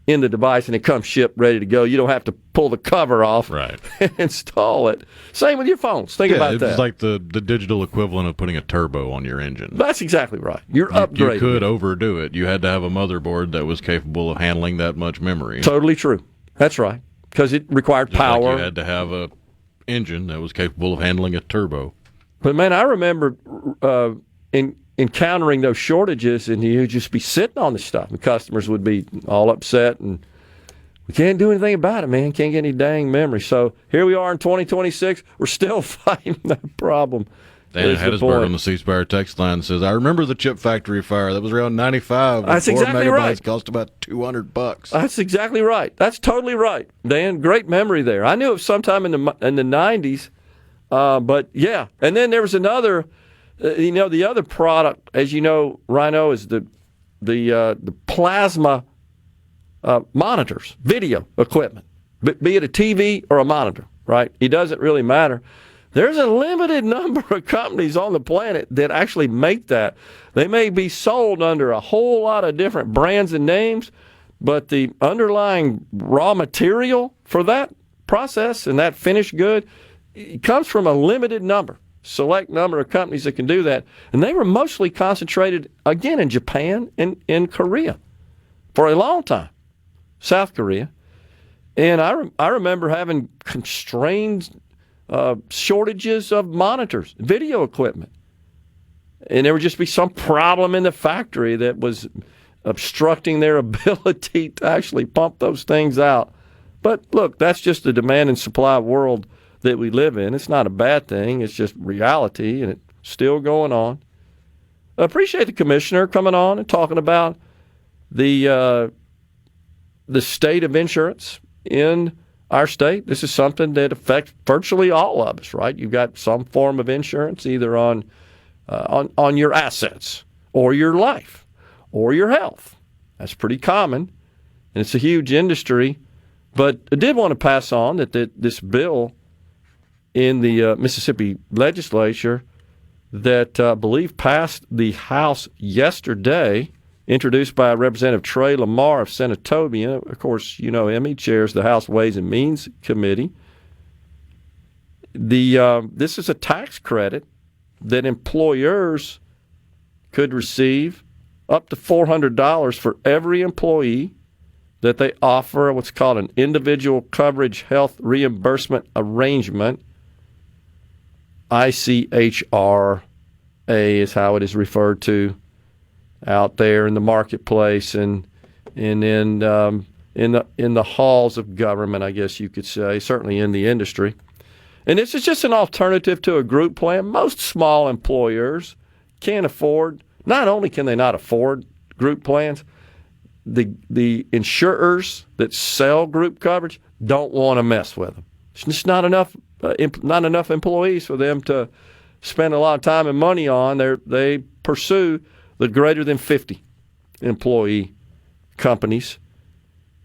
in the device, and it comes shipped ready to go. You don't have to pull the cover off and install it. Same with your phones. Think about that. It's like the digital equivalent of putting a turbo on your engine. That's exactly right. You're upgrading. You could overdo it. You had to have a motherboard that was capable of handling that much memory. Totally true. That's right. Because it required Just power. Like you had to have a engine that was capable of handling a turbo. But man, I remember encountering those shortages, and you'd just be sitting on the stuff, and customers would be all upset, and we can't do anything about it, man. Can't get any dang memory. So here we are in 2026. We're still fighting that problem. Dan in Hattiesburg on the C Spire text line says, "I remember the chip factory fire. That was around 95. That's exactly 4 megabytes right. Cost about $200. That's exactly right. That's totally right, Dan. Great memory there. I knew it was sometime in the 90s, but yeah. And then there was another. The other product, as you know, Rhino, is the plasma monitors, video equipment, be it a TV or a monitor. Right? It doesn't really matter. There's a limited number of companies on the planet that actually make that. They may be sold under a whole lot of different brands and names, but the underlying raw material for that process and that finished good, it comes from a limited number, select number of companies that can do that. And they were mostly concentrated, again, in Japan and in Korea for a long time, South Korea. And I remember having constrained shortages of monitors, video equipment. And there would just be some problem in the factory that was obstructing their ability to actually pump those things out. But look, that's just the demand and supply world that we live in. It's not a bad thing. It's just reality, and it's still going on. I appreciate the commissioner coming on and talking about the state of insurance in our state. This is something that affects virtually all of us, right? You've got some form of insurance either on your assets or your life or your health. That's pretty common, and it's a huge industry. But I did want to pass on that this bill in the Mississippi legislature that I believe passed the House yesterday, introduced by Representative Trey Lamar of Senatobia. Of course, you know him. He chairs the House Ways and Means Committee. This is a tax credit that employers could receive up to $400 for every employee that they offer what's called an individual coverage health reimbursement arrangement. ICHRA is how it is referred to out there in the marketplace and in the halls of government, I guess you could say, certainly in the industry. And this is just an alternative to a group plan. Most small employers can't afford, not only can they not afford group plans, the insurers that sell group coverage don't want to mess with them. It's just not enough employees for them to spend a lot of time and money on. They pursue the greater than 50 employee companies.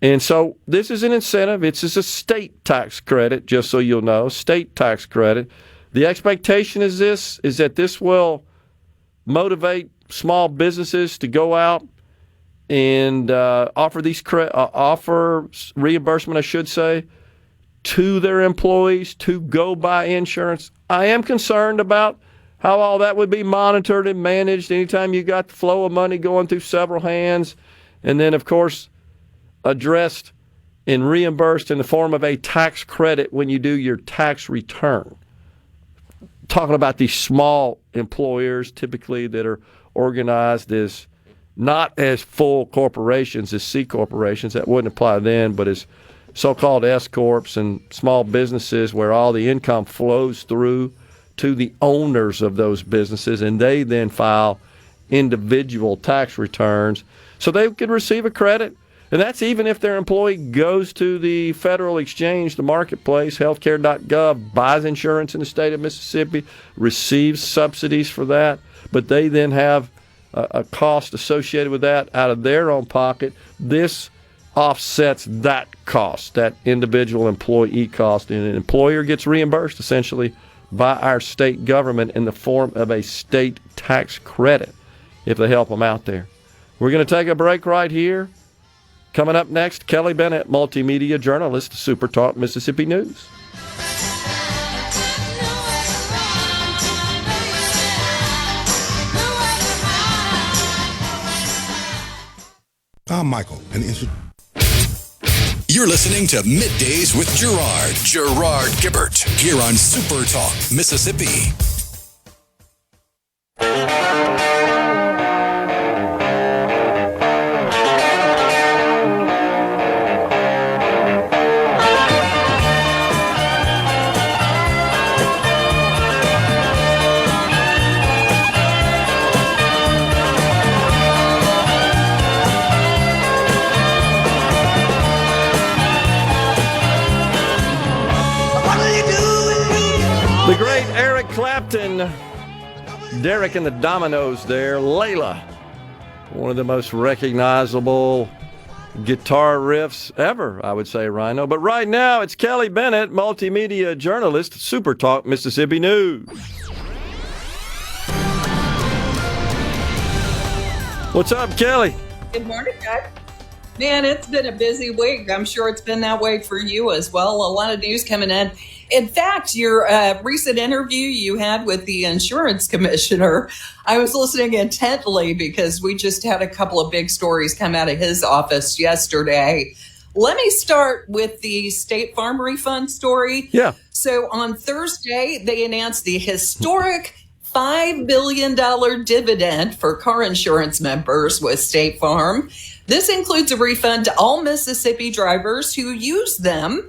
And so this is an incentive. It's just a state tax credit, just so you'll know, state tax credit. The expectation is that this will motivate small businesses to go out and offer reimbursement, I should say, to their employees to go buy insurance. I am concerned about how all that would be monitored and managed anytime you got the flow of money going through several hands, and then, of course, addressed and reimbursed in the form of a tax credit when you do your tax return. Talking about these small employers typically that are organized as not as full corporations as C corporations, that wouldn't apply then, but as so-called S corps and small businesses where all the income flows through to the owners of those businesses, and they then file individual tax returns so they could receive a credit. And that's even if their employee goes to the federal exchange, the marketplace, healthcare.gov, buys insurance in the state of Mississippi, receives subsidies for that, but they then have a cost associated with that out of their own pocket. This offsets that cost, that individual employee cost, and an employer gets reimbursed essentially by our state government in the form of a state tax credit if they help them out there. We're going to take a break right here. Coming up next, Kelly Bennett, Multimedia Journalist, SuperTalk Mississippi News. I'm Michael, and You're listening to Middays with Gerard Gibert, here on SuperTalk Mississippi. The great Eric Clapton, Derek and the Dominoes there, Layla, one of the most recognizable guitar riffs ever, I would say, Rhino. But right now, it's Kelly Bennett, Multimedia Journalist, SuperTalk Mississippi News. What's up, Kelly? Good morning, guys. Man, it's been a busy week. I'm sure it's been that way for you as well. A lot of news coming in. In fact, your recent interview you had with the insurance commissioner, I was listening intently because we just had a couple of big stories come out of his office yesterday. Let me start with the State Farm refund story. Yeah. So on Thursday, they announced the historic $5 billion dividend for car insurance members with State Farm. This includes a refund to all Mississippi drivers who use them.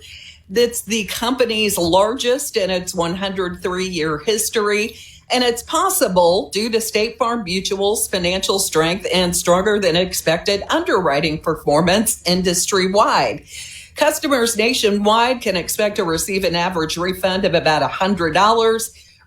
That's the company's largest in its 103-year history, and it's possible due to State Farm Mutual's financial strength and stronger than expected underwriting performance industry-wide. Customers nationwide can expect to receive an average refund of about $100.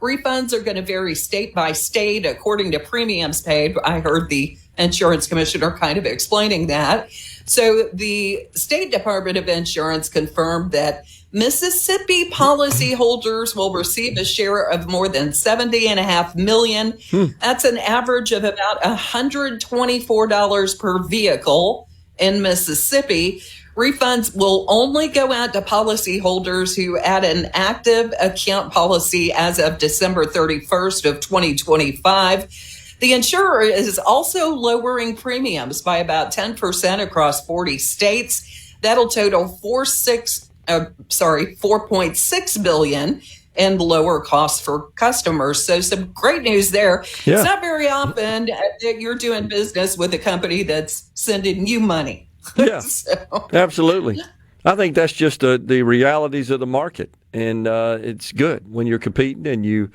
Refunds are going to vary state by state according to premiums paid. I heard the insurance commissioner kind of explaining that. So the State Department of Insurance confirmed that Mississippi policyholders will receive a share of more than $70.5 million. That's an average of about $124 per vehicle in Mississippi. Refunds will only go out to policyholders who add an active account policy as of December 31st of 2025. The insurer is also lowering premiums by about 10% across 40 states. That'll total $4.6 billion in lower costs for customers. So some great news there. Yeah. It's not very often that you're doing business with a company that's sending you money. Yeah, So. absolutely. I think that's just the realities of the market, and it's good when you're competing and you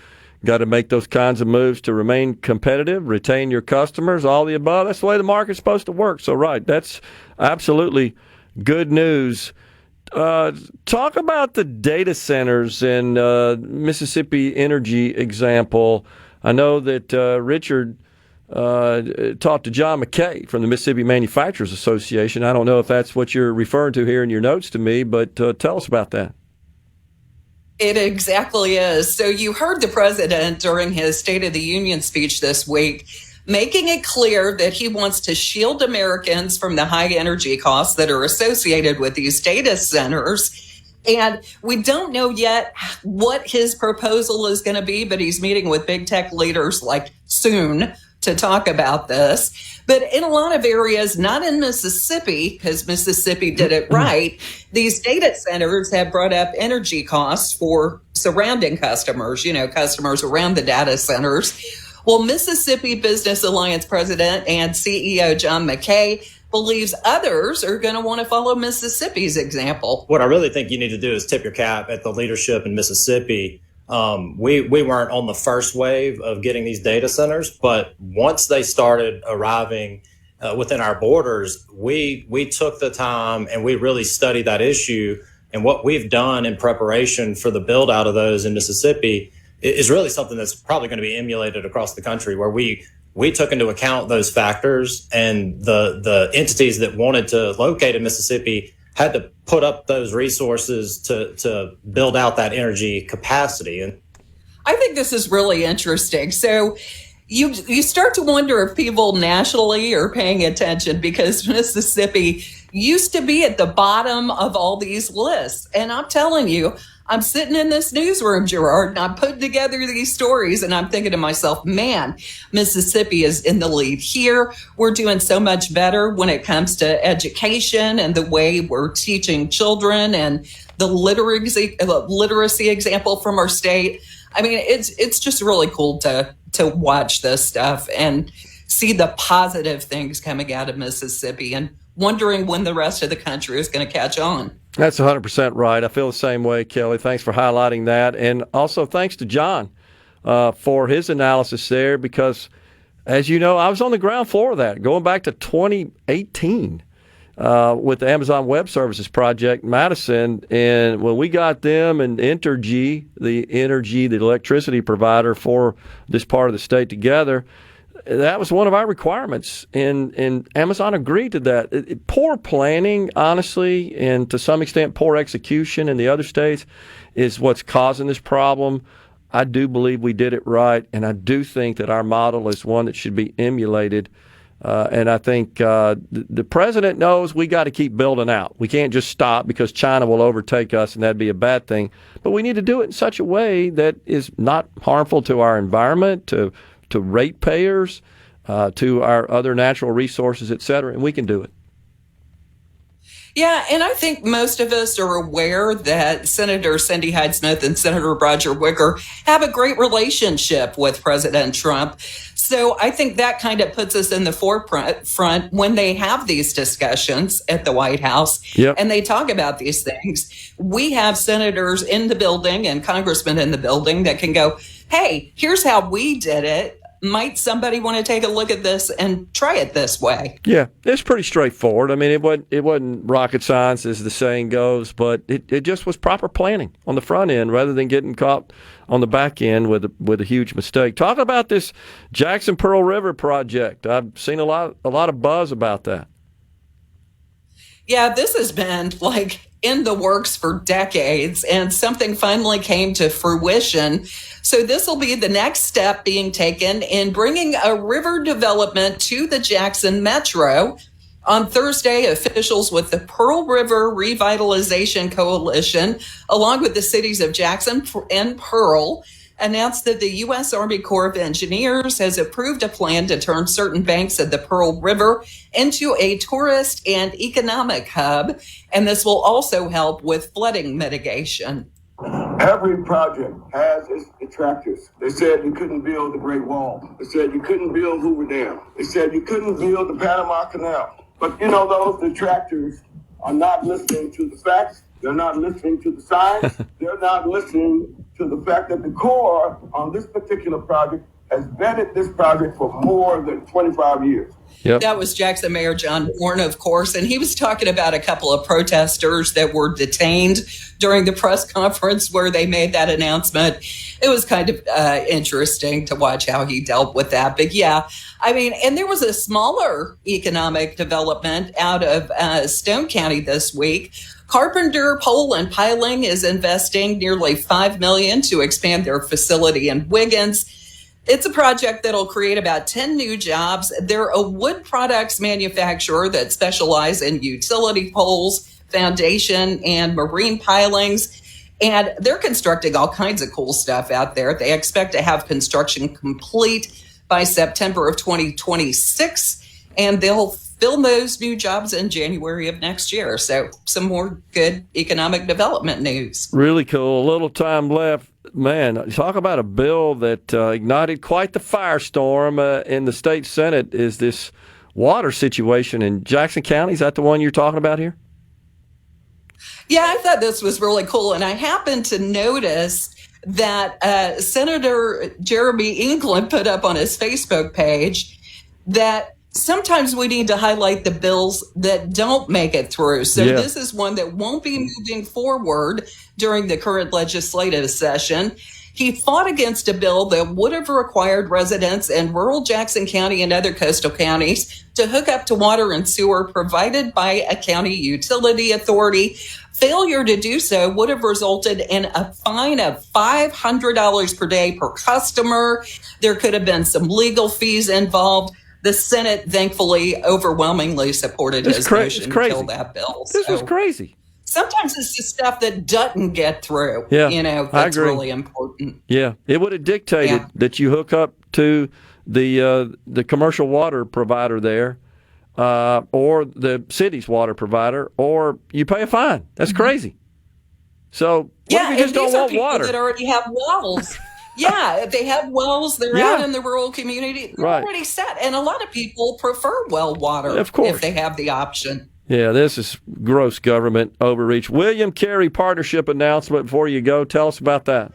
got to make those kinds of moves to remain competitive, retain your customers, all the above. That's the way the market's supposed to work. So, right, that's absolutely good news. Talk about the data centers and Mississippi Energy example. I know that Richard talked to John McKay from the Mississippi Manufacturers Association. I don't know if that's what you're referring to here in your notes to me, but tell us about that. It exactly is. So you heard the president during his State of the Union speech this week, making it clear that he wants to shield Americans from the high energy costs that are associated with these data centers. And we don't know yet what his proposal is going to be, but he's meeting with big tech leaders like soon to talk about this. But in a lot of areas, not in Mississippi, because Mississippi did it right, these data centers have brought up energy costs for surrounding customers, customers around the data centers. Well, Mississippi Business Alliance President and CEO John McKay believes others are going to want to follow Mississippi's example. What I really think you need to do is tip your cap at the leadership in Mississippi. We weren't on the first wave of getting these data centers, but once they started arriving within our borders, we took the time and we really studied that issue. And what we've done in preparation for the build out of those in Mississippi is really something that's probably going to be emulated across the country, where we took into account those factors, and the entities that wanted to locate in Mississippi had to put up those resources to build out that energy capacity. And I think this is really interesting. So you start to wonder if people nationally are paying attention, because Mississippi used to be at the bottom of all these lists. And I'm telling you, I'm sitting in this newsroom, Gerard, and I'm putting together these stories, and I'm thinking to myself, man, Mississippi is in the lead here. We're doing so much better when it comes to education and the way we're teaching children, and the literacy example from our state. I mean, it's just really cool to watch this stuff and see the positive things coming out of Mississippi, and wondering when the rest of the country is going to catch on. That's 100% right. I feel the same way, Kelly. Thanks for highlighting that. And also thanks to John for his analysis there, because, as you know, I was on the ground floor of that, going back to 2018 with the Amazon Web Services project in Madison. And when we got them and Entergy, the electricity provider for this part of the state, together, that was one of our requirements, and Amazon agreed to that. Poor planning, honestly, and to some extent poor execution in the other states is what's causing this problem. I do believe we did it right, and I do think that our model is one that should be emulated. And I think the president knows we got to keep building out. We can't just stop because China will overtake us, and that'd be a bad thing. But we need to do it in such a way that is not harmful to our environment, to ratepayers, to our other natural resources, et cetera, and we can do it. Yeah, and I think most of us are aware that Senator Cindy Hyde-Smith and Senator Roger Wicker have a great relationship with President Trump. So I think that kind of puts us in the forefront when they have these discussions at the White House. Yep. And they talk about these things. We have senators in the building and congressmen in the building that can go, hey, here's how we did it. Might somebody want to take a look at this and try it this way? Yeah, it's pretty straightforward. I mean, it wasn't rocket science, as the saying goes, but it just was proper planning on the front end rather than getting caught on the back end with a huge mistake. Talk about this Jackson Pearl River project. I've seen a lot of buzz about that. Yeah, this has been in the works for decades, and something finally came to fruition. So this will be the next step being taken in bringing a river development to the Jackson Metro. On Thursday, officials with the Pearl River Revitalization Coalition, along with the cities of Jackson and Pearl, announced that the U.S. Army Corps of Engineers has approved a plan to turn certain banks of the Pearl River into a tourist and economic hub, and this will also help with flooding mitigation. Every project has its detractors. They said you couldn't build the Great Wall. They said you couldn't build Hoover Dam. They said you couldn't build the Panama Canal. But those detractors are not listening to the facts. They're not listening to the science. They're not listening to the fact that the Corps on this particular project has vetted this project for more than 25 years. Yep. That was Jackson Mayor John Bourne, of course, and he was talking about a couple of protesters that were detained during the press conference where they made that announcement. It was kind of interesting to watch how he dealt with that. But yeah, I mean, and there was a smaller economic development out of Stone County this week. Carpenter Pole and Piling is investing nearly $5 million to expand their facility in Wiggins. It's a project that'll create about 10 new jobs. They're a wood products manufacturer that specializes in utility poles, foundation, and marine pilings. And they're constructing all kinds of cool stuff out there. They expect to have construction complete by September of 2026, and they'll fill those new jobs in January of next year. So some more good economic development news. Really cool. A little time left. Man, talk about a bill that ignited quite the firestorm in the state Senate is this water situation in Jackson County. Is that the one you're talking about here? Yeah, I thought this was really cool. And I happened to notice that Senator Jeremy England put up on his Facebook page that sometimes we need to highlight the bills that don't make it through. So This is one that won't be moving forward during the current legislative session. He fought against a bill that would have required residents in rural Jackson County and other coastal counties to hook up to water and sewer provided by a county utility authority. Failure to do so would have resulted in a fine of $500 per day per customer. There could have been some legal fees involved. The Senate, thankfully, overwhelmingly supported his motion to kill that bill. This was crazy. Sometimes it's the stuff that doesn't get through, that's really important. Yeah, it would have dictated that you hook up to the commercial water provider there or the city's water provider, or you pay a fine. That's crazy. So what if you just don't want water? That already have wells. Yeah, they have wells. They're out in the rural community. They're already set. And a lot of people prefer well water if they have the option. Yeah, this is gross government overreach. William Carey partnership announcement before you go. Tell us about that.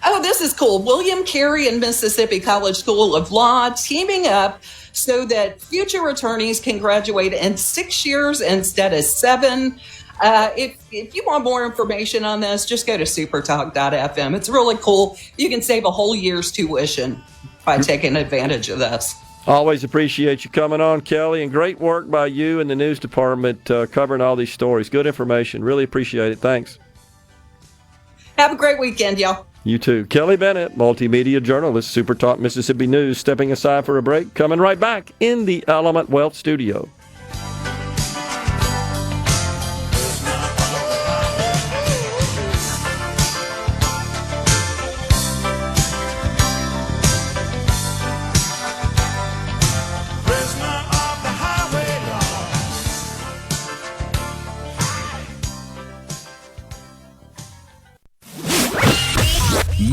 Oh, this is cool. William Carey and Mississippi College School of Law teaming up so that future attorneys can graduate in 6 years instead of 7. If you want more information on this, just go to supertalk.fm. It's really cool. You can save a whole year's tuition by taking advantage of this. Always appreciate you coming on, Kelly, and great work by you and the news department covering all these stories. Good information. Really appreciate it. Thanks. Have a great weekend, y'all. You too. Kelly Bennett, multimedia journalist, SuperTalk Mississippi News, stepping aside for a break. Coming right back in the Element Wealth studio.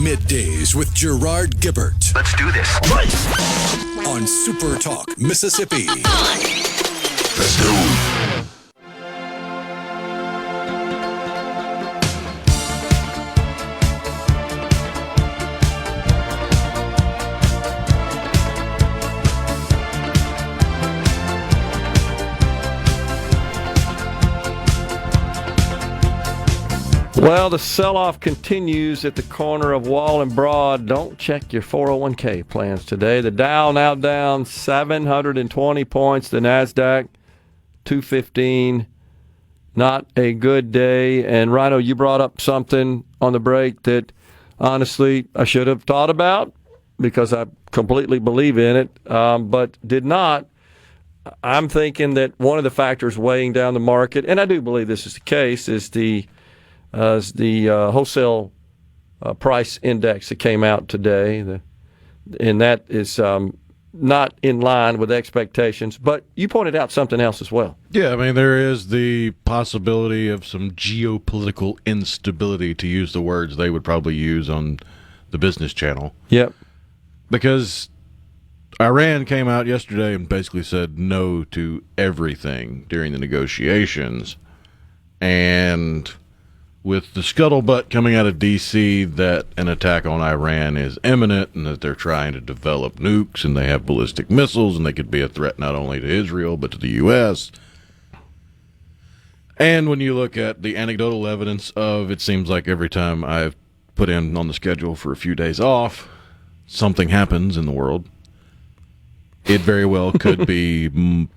Middays with Gerard Gibert. Let's do this. On SuperTalk Mississippi. Let's go. Well, the sell-off continues at the corner of Wall and Broad. Don't check your 401k plans today. The Dow now down 720 points. The NASDAQ 215. Not a good day. And Rhino, you brought up something on the break that honestly I should have thought about because I completely believe in it, but did not. I'm thinking that one of the factors weighing down the market, and I do believe this is the case, is the wholesale price index that came out today, and that is not in line with expectations. But you pointed out something else as well. Yeah, I mean, there is the possibility of some geopolitical instability, to use the words they would probably use on the Business Channel. Yep. Because Iran came out yesterday and basically said no to everything during the negotiations. And with the scuttlebutt coming out of D.C. that an attack on Iran is imminent and that they're trying to develop nukes and they have ballistic missiles and they could be a threat not only to Israel but to the U.S. And when you look at the anecdotal evidence of, it seems like every time I've put in on the schedule for a few days off, something happens in the world. It very well could be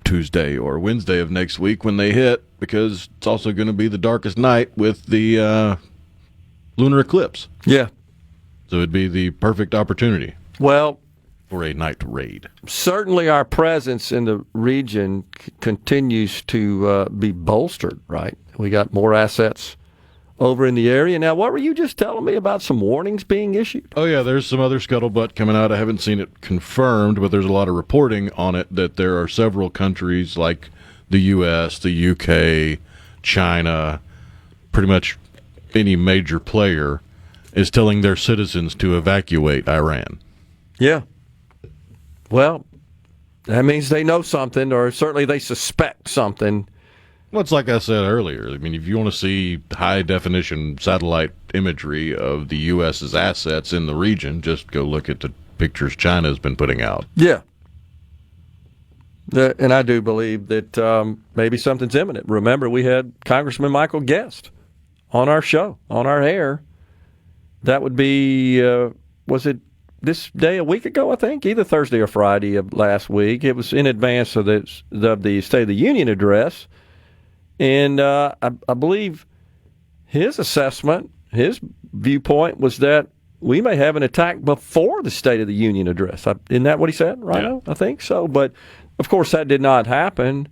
Tuesday or Wednesday of next week when they hit, because it's also going to be the darkest night with the lunar eclipse. Yeah. So it'd be the perfect opportunity. Well, for a night raid. Certainly our presence in the region continues to be bolstered, right? We got more assets over in the area. Now, what were you just telling me about some warnings being issued? Oh, yeah, there's some other scuttlebutt coming out. I haven't seen it confirmed, but there's a lot of reporting on it that there are several countries like the U.S., the U.K., China, pretty much any major player is telling their citizens to evacuate Iran. Yeah. Well, that means they know something, or certainly they suspect something. Well, it's like I said earlier. I mean, if you want to see high-definition satellite imagery of the U.S.'s assets in the region, just go look at the pictures China's been putting out. Yeah. And I do believe that maybe something's imminent. Remember, we had Congressman Michael Guest on our show, on our air. That would be, was it this day a week ago, I think? Either Thursday or Friday of last week. It was in advance of the State of the Union address. And I believe his assessment, his viewpoint was that we may have an attack before the State of the Union address. Isn't that what he said, right? Yeah. I think so. But, of course, that did not happen,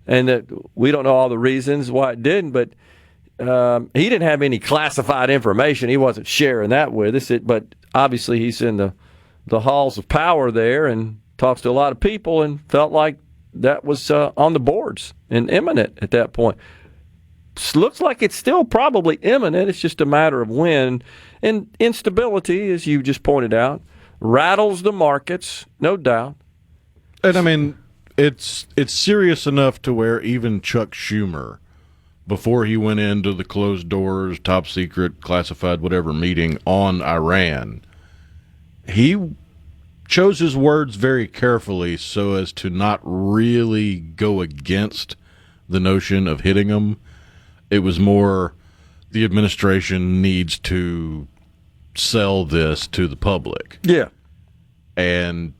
and that we don't know all the reasons why it didn't. But he didn't have any classified information. He wasn't sharing that with us. But obviously he's in the halls of power there and talks to a lot of people and felt like that was on the boards and imminent at that point. Looks like it's still probably imminent. It's just a matter of when. And instability, as you just pointed out, rattles the markets, no doubt. And I mean, it's serious enough to where even Chuck Schumer, before he went into the closed doors, top secret, classified, whatever meeting on Iran, he chose his words very carefully so as to not really go against the notion of hitting them. It was more the administration needs to sell this to the public. Yeah. And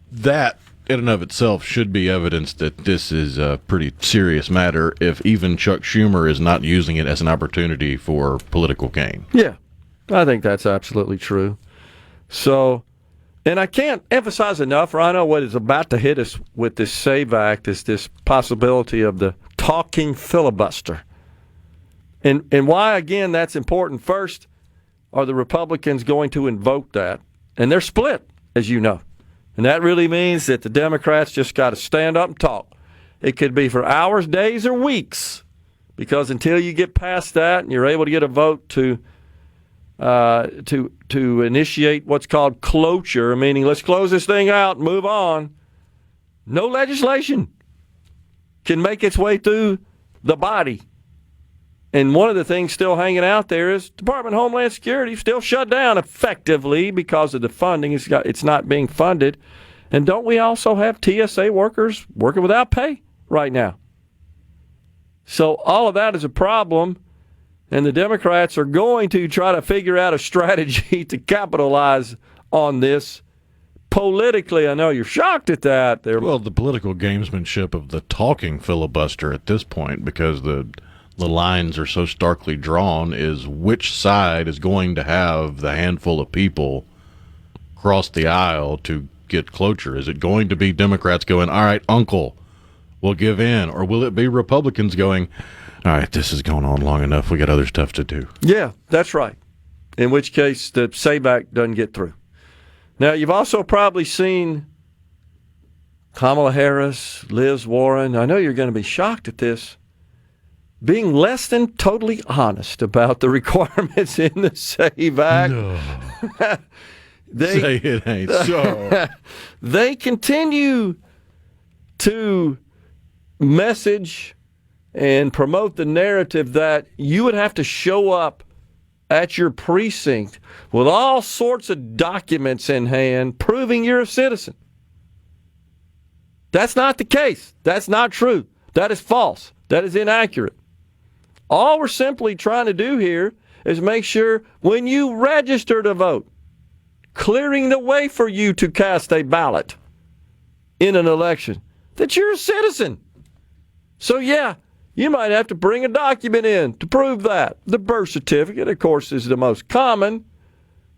that in and of itself should be evidence that this is a pretty serious matter if even Chuck Schumer is not using it as an opportunity for political gain. Yeah, I think that's absolutely true. So, and I can't emphasize enough, Rhino, what is about to hit us with this SAVE Act is this possibility of the talking filibuster. And why, again, that's important. First, are the Republicans going to invoke that? And they're split, as you know. And that really means that the Democrats just got to stand up and talk. It could be for hours, days, or weeks, because until you get past that and you're able to get a vote to initiate what's called cloture, meaning let's close this thing out and move on, no legislation can make its way through the body. And one of the things still hanging out there is Department of Homeland Security still shut down effectively because of the funding. It's not being funded. And don't we also have TSA workers working without pay right now? So all of that is a problem, and the Democrats are going to try to figure out a strategy to capitalize on this politically. I know you're shocked at that. Well, the political gamesmanship of the talking filibuster at this point, because the lines are so starkly drawn, is which side is going to have the handful of people cross the aisle to get cloture. Is it going to be Democrats going, all right, uncle, we'll give in? Or will it be Republicans going, all right, this has gone on long enough, we got other stuff to do? Yeah, that's right. in which case the SAVE Act doesn't get through. Now, you've also probably seen Kamala Harris, Liz Warren, I know you're going to be shocked at this, being less than totally honest about the requirements in the SAVE Act. No. Say it ain't so. They continue to message and promote the narrative that you would have to show up at your precinct with all sorts of documents in hand proving you're a citizen. That's not the case. That's not true. That is false. That is inaccurate. All we're simply trying to do here is make sure when you register to vote, clearing the way for you to cast a ballot in an election, that you're a citizen. So, yeah, you might have to bring a document in to prove that. The birth certificate, of course, is the most common.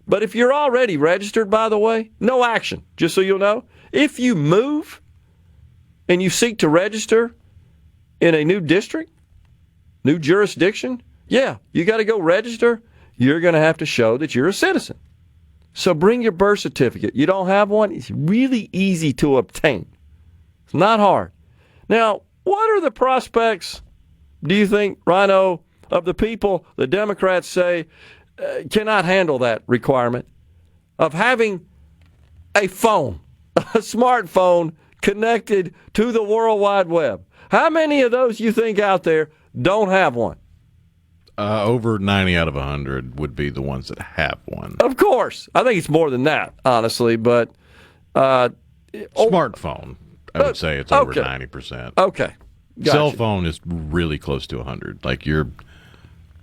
But if you're already registered, by the way, no action, just so you'll know. If you move and you seek to register in a new district, new jurisdiction, yeah, you got to go register. You're going to have to show that you're a citizen. So bring your birth certificate. You don't have one? It's really easy to obtain. It's not hard. Now, what are the prospects, do you think, Rhino, of the people the Democrats say cannot handle that requirement of having a phone, a smartphone connected to the World Wide Web? How many of those you think out there don't have one? Over 90 out of 100 would be the ones that have one. Of course. I think it's more than that, honestly, but... Smartphone, I would say it's over 90%. Okay. Gotcha. Cell phone is really close to 100. Like, you're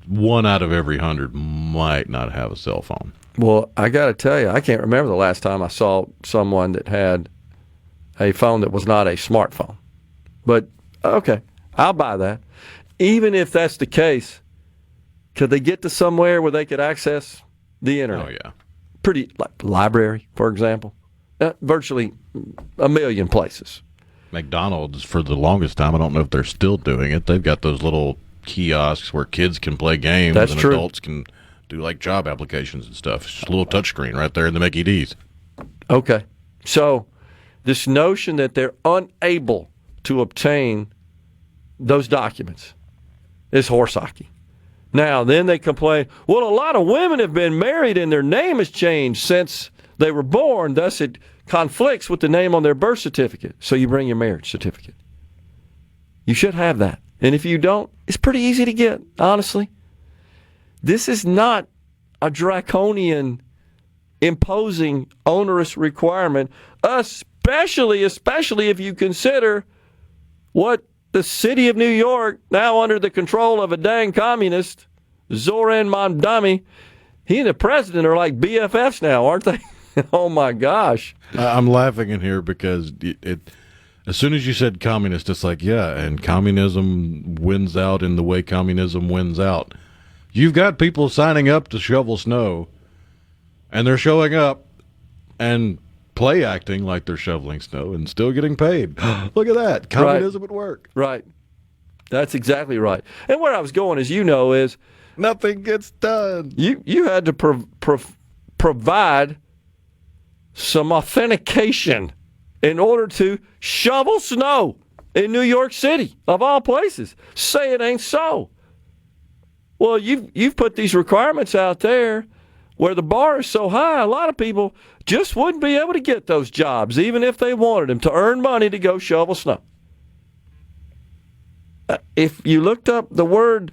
1 out of every 100 might not have a cell phone. Well, I got to tell you, I can't remember the last time I saw someone that had a phone that was not a smartphone. But, okay, I'll buy that. Even if that's the case, could they get to somewhere where they could access the internet? Oh, yeah. Pretty, like library, for example. Virtually a million places. McDonald's, for the longest time, I don't know if they're still doing it. They've got those little kiosks where kids can play games. That's and true. Adults can do like job applications and stuff. It's just a little touchscreen right there in the Mickey D's. Okay. So this notion that they're unable to obtain those documents is horse hockey. Now, then they complain, well, a lot of women have been married and their name has changed since they were born, thus it conflicts with the name on their birth certificate. So you bring your marriage certificate. You should have that. And if you don't, it's pretty easy to get, honestly. This is not a draconian, imposing, onerous requirement, especially if you consider what the city of New York, now under the control of a dang communist, Zoran Mamdani, he and the president are like BFFs now, aren't they? Oh, my gosh. I'm laughing in here because as soon as you said communist, it's like, yeah, and communism wins out in the way communism wins out. You've got people signing up to shovel snow, and they're showing up and play acting like they're shoveling snow and still getting paid. Look at that. Communism at work. Right. That's exactly right. And where I was going, as you know, is nothing gets done. You had to provide some authentication in order to shovel snow in New York City, of all places. Say it ain't so. Well, you've put these requirements out there where the bar is so high, a lot of people just wouldn't be able to get those jobs, even if they wanted them, to earn money to go shovel snow. If you looked up the word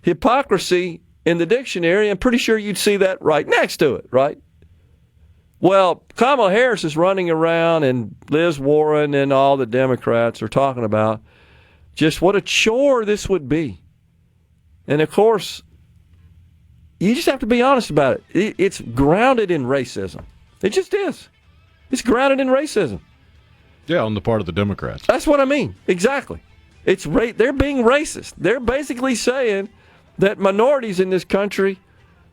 hypocrisy in the dictionary, I'm pretty sure you'd see that right next to it, right? Well, Kamala Harris is running around, and Liz Warren and all the Democrats are talking about just what a chore this would be. And, of course, you just have to be honest about it. It's grounded in racism. It just is. It's grounded in racism. Yeah, on the part of the Democrats. That's what I mean. Exactly. They're being racist. They're basically saying that minorities in this country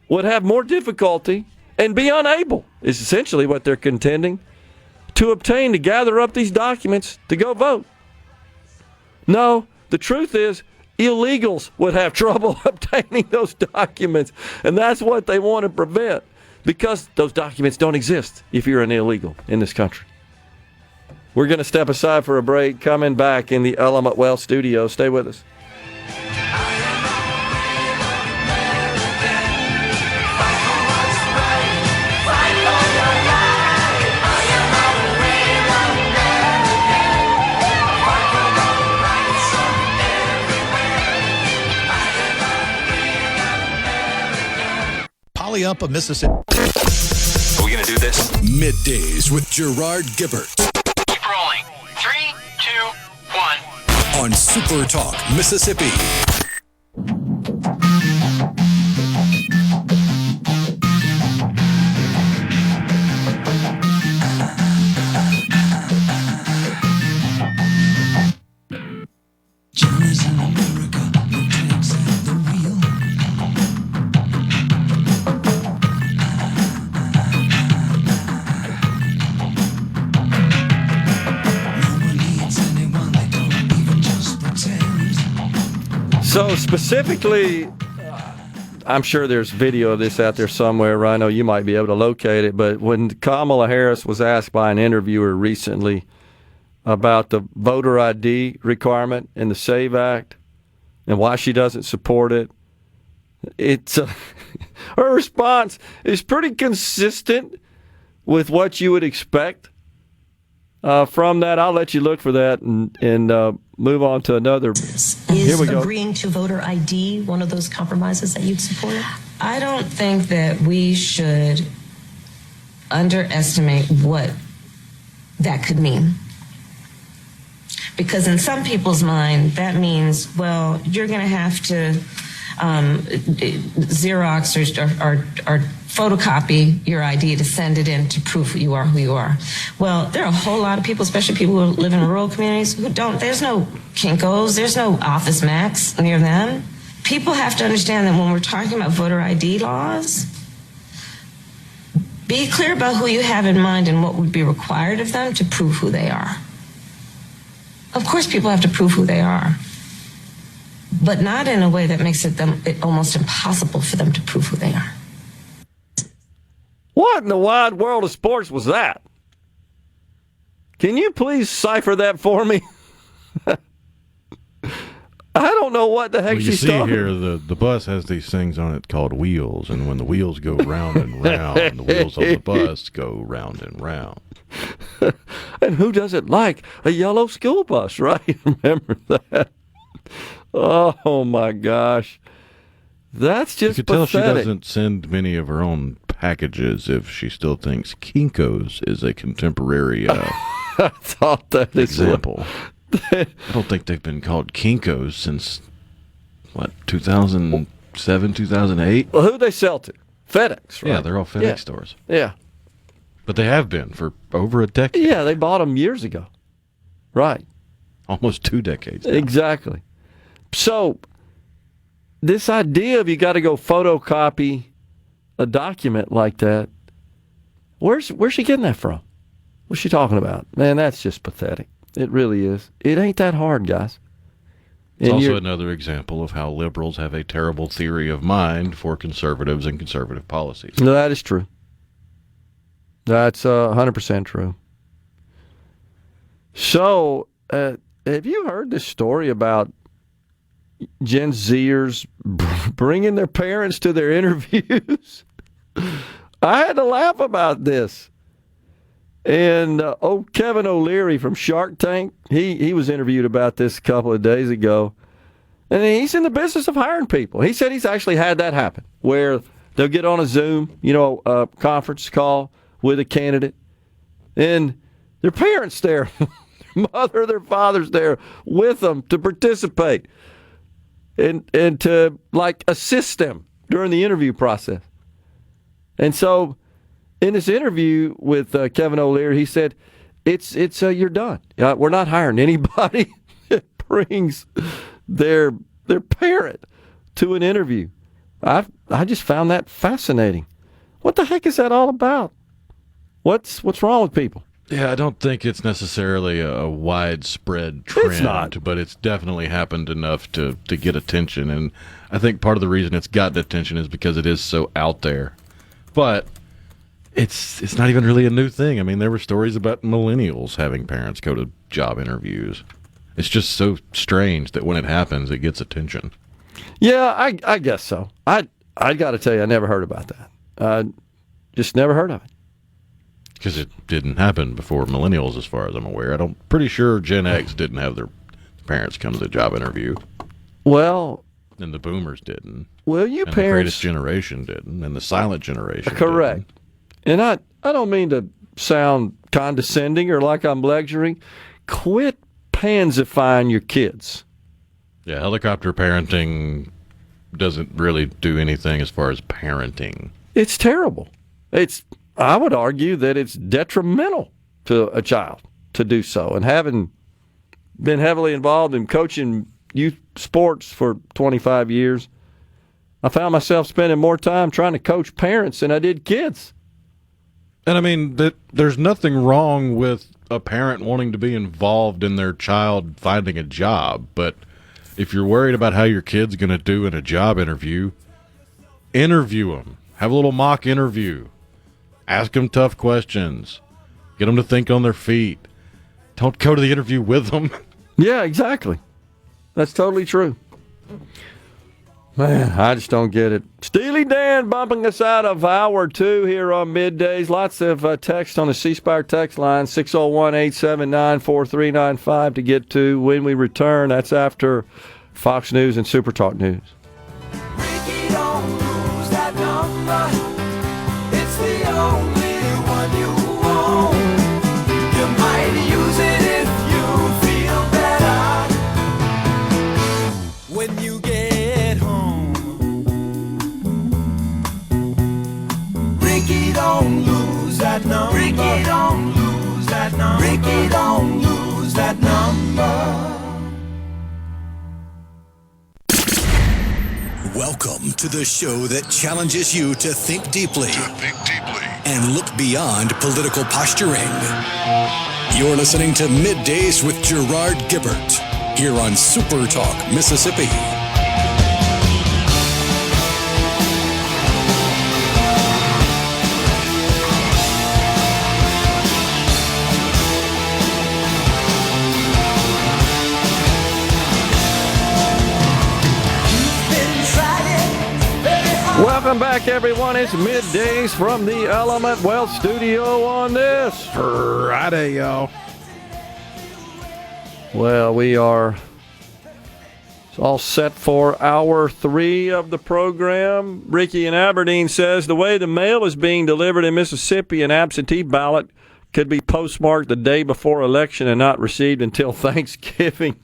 would have more difficulty and be unable, is essentially what they're contending, to obtain, to gather up these documents to go vote. No, the truth is, illegals would have trouble obtaining those documents, and that's what they want to prevent, because those documents don't exist if you're an illegal in this country. We're going to step aside for a break. Coming back in the Element Wealth studio. Stay with us. Up of Mississippi. Are we going to do this? Middays with Gerard Gibert. Keep rolling. 3, 2, 1. On SuperTalk Mississippi. So specifically, I'm sure there's video of this out there somewhere, Rhino. You might be able to locate it. But when Kamala Harris was asked by an interviewer recently about the voter ID requirement in the SAVE Act and why she doesn't support it, it's her response is pretty consistent with what you would expect from that. I'll let you look for that and move on to another. Here we go. Is agreeing to voter ID one of those compromises that you'd support? I don't think that we should underestimate what that could mean. Because in some people's mind, that means, well, you're going to have to Xerox or photocopy your ID to send it in to prove you are who you are. Well, there are a whole lot of people, especially people who live in rural communities, who don't. There's no Kinko's, there's no Office Max near them. People have to understand that when we're talking about voter ID laws, be clear about who you have in mind and what would be required of them to prove who they are. Of course, people have to prove who they are, but not in a way that makes it almost impossible for them to prove who they are. What in the wide world of sports was that? Can you please cipher that for me? I don't know what the heck she's talking about. You see here, the bus has these things on it called wheels, and when the wheels go round and round, the wheels on the bus go round and round. And who doesn't like a yellow school bus, right? Remember that? Oh, my gosh. That's just you could tell pathetic. She doesn't send many of her own packages if she still thinks Kinko's is a contemporary I thought that example. I don't think they've been called Kinko's since, 2007, 2008? Well, who they sell to? FedEx, right? Yeah, they're all FedEx stores. Yeah. But they have been for over a decade. Yeah, they bought them years ago. Right. Almost 2 decades now. Exactly. So, this idea of you got to go photocopy a document like that, where's she getting that from? What's she talking about? Man, that's just pathetic. It really is. It ain't that hard, guys. It's also another example of how liberals have a terrible theory of mind for conservatives and conservative policies. No, that is true. That's 100% true. So, have you heard this story about Gen Zers bringing their parents to their interviews? I had to laugh about this. And Kevin O'Leary from Shark Tank, he was interviewed about this a couple of days ago. And he's in the business of hiring people. He said he's actually had that happen, where they'll get on a Zoom, a conference call with a candidate, and their parents there, their mother, their father's there with them to participate and to assist them during the interview process. And so in this interview with Kevin O'Leary, he said, "It's you're done. We're not hiring anybody that brings their parent to an interview." I just found that fascinating. What the heck is that all about? What's wrong with people? Yeah, I don't think it's necessarily a widespread trend, It's not. but it's definitely happened enough to get attention. And I think part of the reason it's gotten attention is because it is so out there. But it's not even really a new thing. I mean, there were stories about millennials having parents go to job interviews. It's just so strange that when it happens, it gets attention. Yeah, I guess so. I got to tell you, I never heard about that. Just never heard of it. Because it didn't happen before millennials, as far as I'm aware. I'm pretty sure Gen X didn't have their parents come to the job interview. Well, and the boomers didn't. Well, you and parents, the greatest generation didn't, and the silent generation correct. didn't. And I don't mean to sound condescending or like I'm lecturing. Quit pansifying your kids. Yeah, helicopter parenting doesn't really do anything as far as parenting. It's terrible. I would argue that it's detrimental to a child to do so. And having been heavily involved in coaching youth sports for 25 years, I found myself spending more time trying to coach parents than I did kids. And I mean, there's nothing wrong with a parent wanting to be involved in their child finding a job, but if you're worried about how your kid's going to do in a job interview them. Have a little mock interview. Ask them tough questions. Get them to think on their feet. Don't go to the interview with them. Yeah, exactly. That's totally true. Man, I just don't get it. Steely Dan bumping us out of hour 2 here on Middays. Lots of text on the C Spire text line, 601-879-4395 to get to when we return. That's after Fox News and SuperTalk News. Ricky, don't lose that number. It's the only one you own. You might use it if you feel better. When you get home, Ricky, don't lose that number. Ricky, don't lose that number. Ricky, don't lose that number. Welcome to the show that challenges you to think deeply and look beyond political posturing. You're listening to Middays with Gerard Gibert here on SuperTalk Mississippi. Welcome back, everyone. It's Middays from the Element Wealth Studio on this Friday, y'all. Well, we are all set for hour 3 of the program. Ricky in Aberdeen says the way the mail is being delivered in Mississippi, an absentee ballot could be postmarked the day before election and not received until Thanksgiving.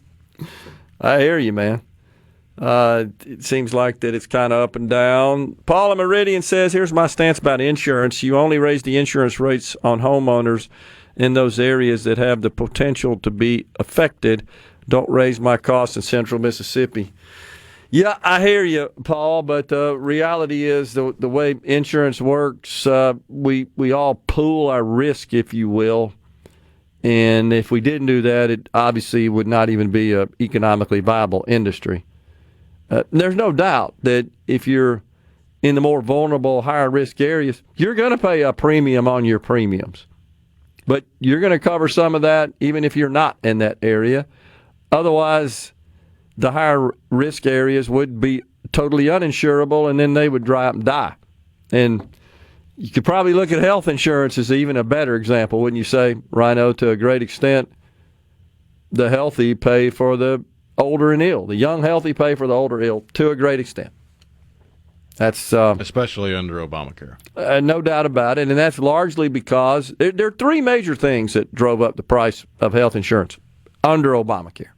I hear you, man. It seems like that it's kind of up and down. Paula Meridian says, here's my stance about insurance. You only raise the insurance rates on homeowners in those areas that have the potential to be affected. Don't raise my costs in central Mississippi. Yeah, I hear you, Paul, but the reality is the way insurance works, we all pool our risk, if you will. And if we didn't do that, it obviously would not even be an economically viable industry. There's no doubt that if you're in the more vulnerable, higher risk areas, you're going to pay a premium on your premiums. But you're going to cover some of that even if you're not in that area. Otherwise, the higher risk areas would be totally uninsurable, and then they would dry up and die. And you could probably look at health insurance as even a better example, wouldn't you say, Rhino? To a great extent, the healthy pay for the older and ill. The young healthy pay for the older ill to a great extent. That's especially under Obamacare. No doubt about it, and that's largely because there are 3 major things that drove up the price of health insurance under Obamacare.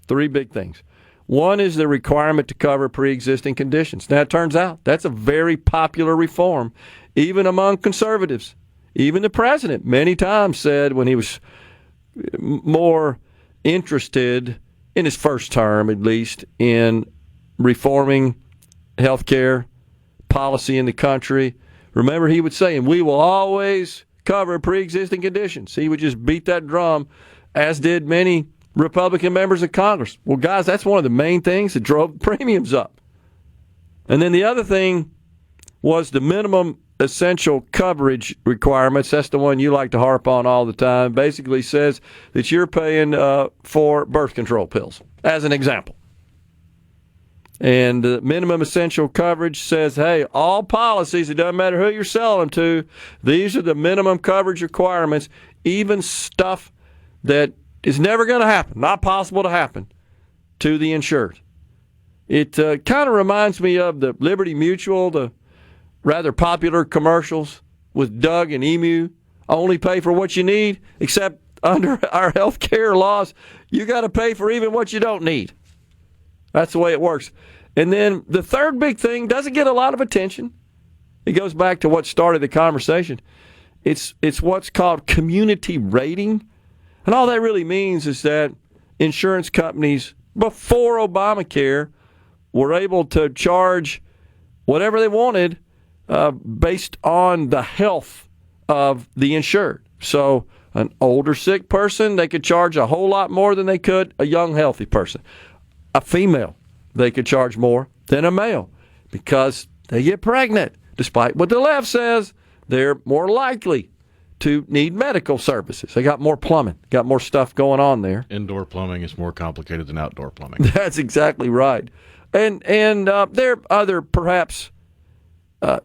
3 big things. One is the requirement to cover pre-existing conditions. Now, it turns out that's a very popular reform, even among conservatives. Even the president many times said when he was more interested in his first term, at least, in reforming health care policy in the country. Remember, he would say, and we will always cover pre-existing conditions. He would just beat that drum, as did many Republican members of Congress. Well, guys, that's one of the main things that drove premiums up. And then the other thing was the minimum essential coverage requirements. That's the one you like to harp on all the time. Basically says that you're paying for birth control pills, as an example. And the minimum essential coverage says, hey, all policies, it doesn't matter who you're selling them to, these are the minimum coverage requirements, even stuff that is never going to happen, not possible to happen, to the insured. It kind of reminds me of the Liberty Mutual, the rather popular commercials with Doug and Emu. Only pay for what you need, except under our health care laws, you got to pay for even what you don't need. That's the way it works. And then the third big thing doesn't get a lot of attention. It goes back to what started the conversation. It's what's called community rating. And all that really means is that insurance companies, before Obamacare, were able to charge whatever they wanted based on the health of the insured. So an older sick person, they could charge a whole lot more than they could a young healthy person. A female, they could charge more than a male because they get pregnant. Despite what the left says, they're more likely to need medical services. They got more plumbing, got more stuff going on there. Indoor plumbing is more complicated than outdoor plumbing. That's exactly right. And there are other perhaps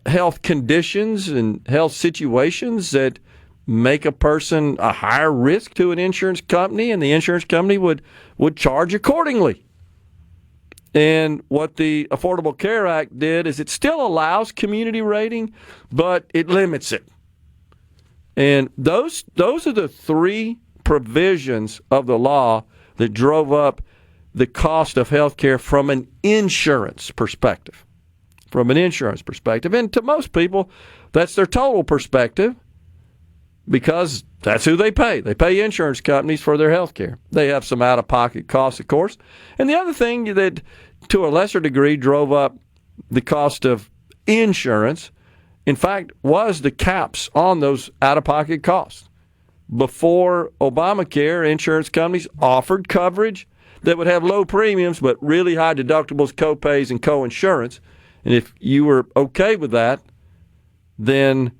health conditions and health situations that make a person a higher risk to an insurance company, and the insurance company would charge accordingly. And what the Affordable Care Act did is it still allows community rating, but it limits it. And those are the three provisions of the law that drove up the cost of health care from an insurance perspective. From an insurance perspective. And to most people, that's their total perspective because that's who they pay. They pay insurance companies for their health care. They have some out-of-pocket costs, of course. And the other thing that, to a lesser degree, drove up the cost of insurance, in fact, was the caps on those out-of-pocket costs. Before Obamacare, insurance companies offered coverage that would have low premiums but really high deductibles, co-pays, and co-insurance. And if you were okay with that, then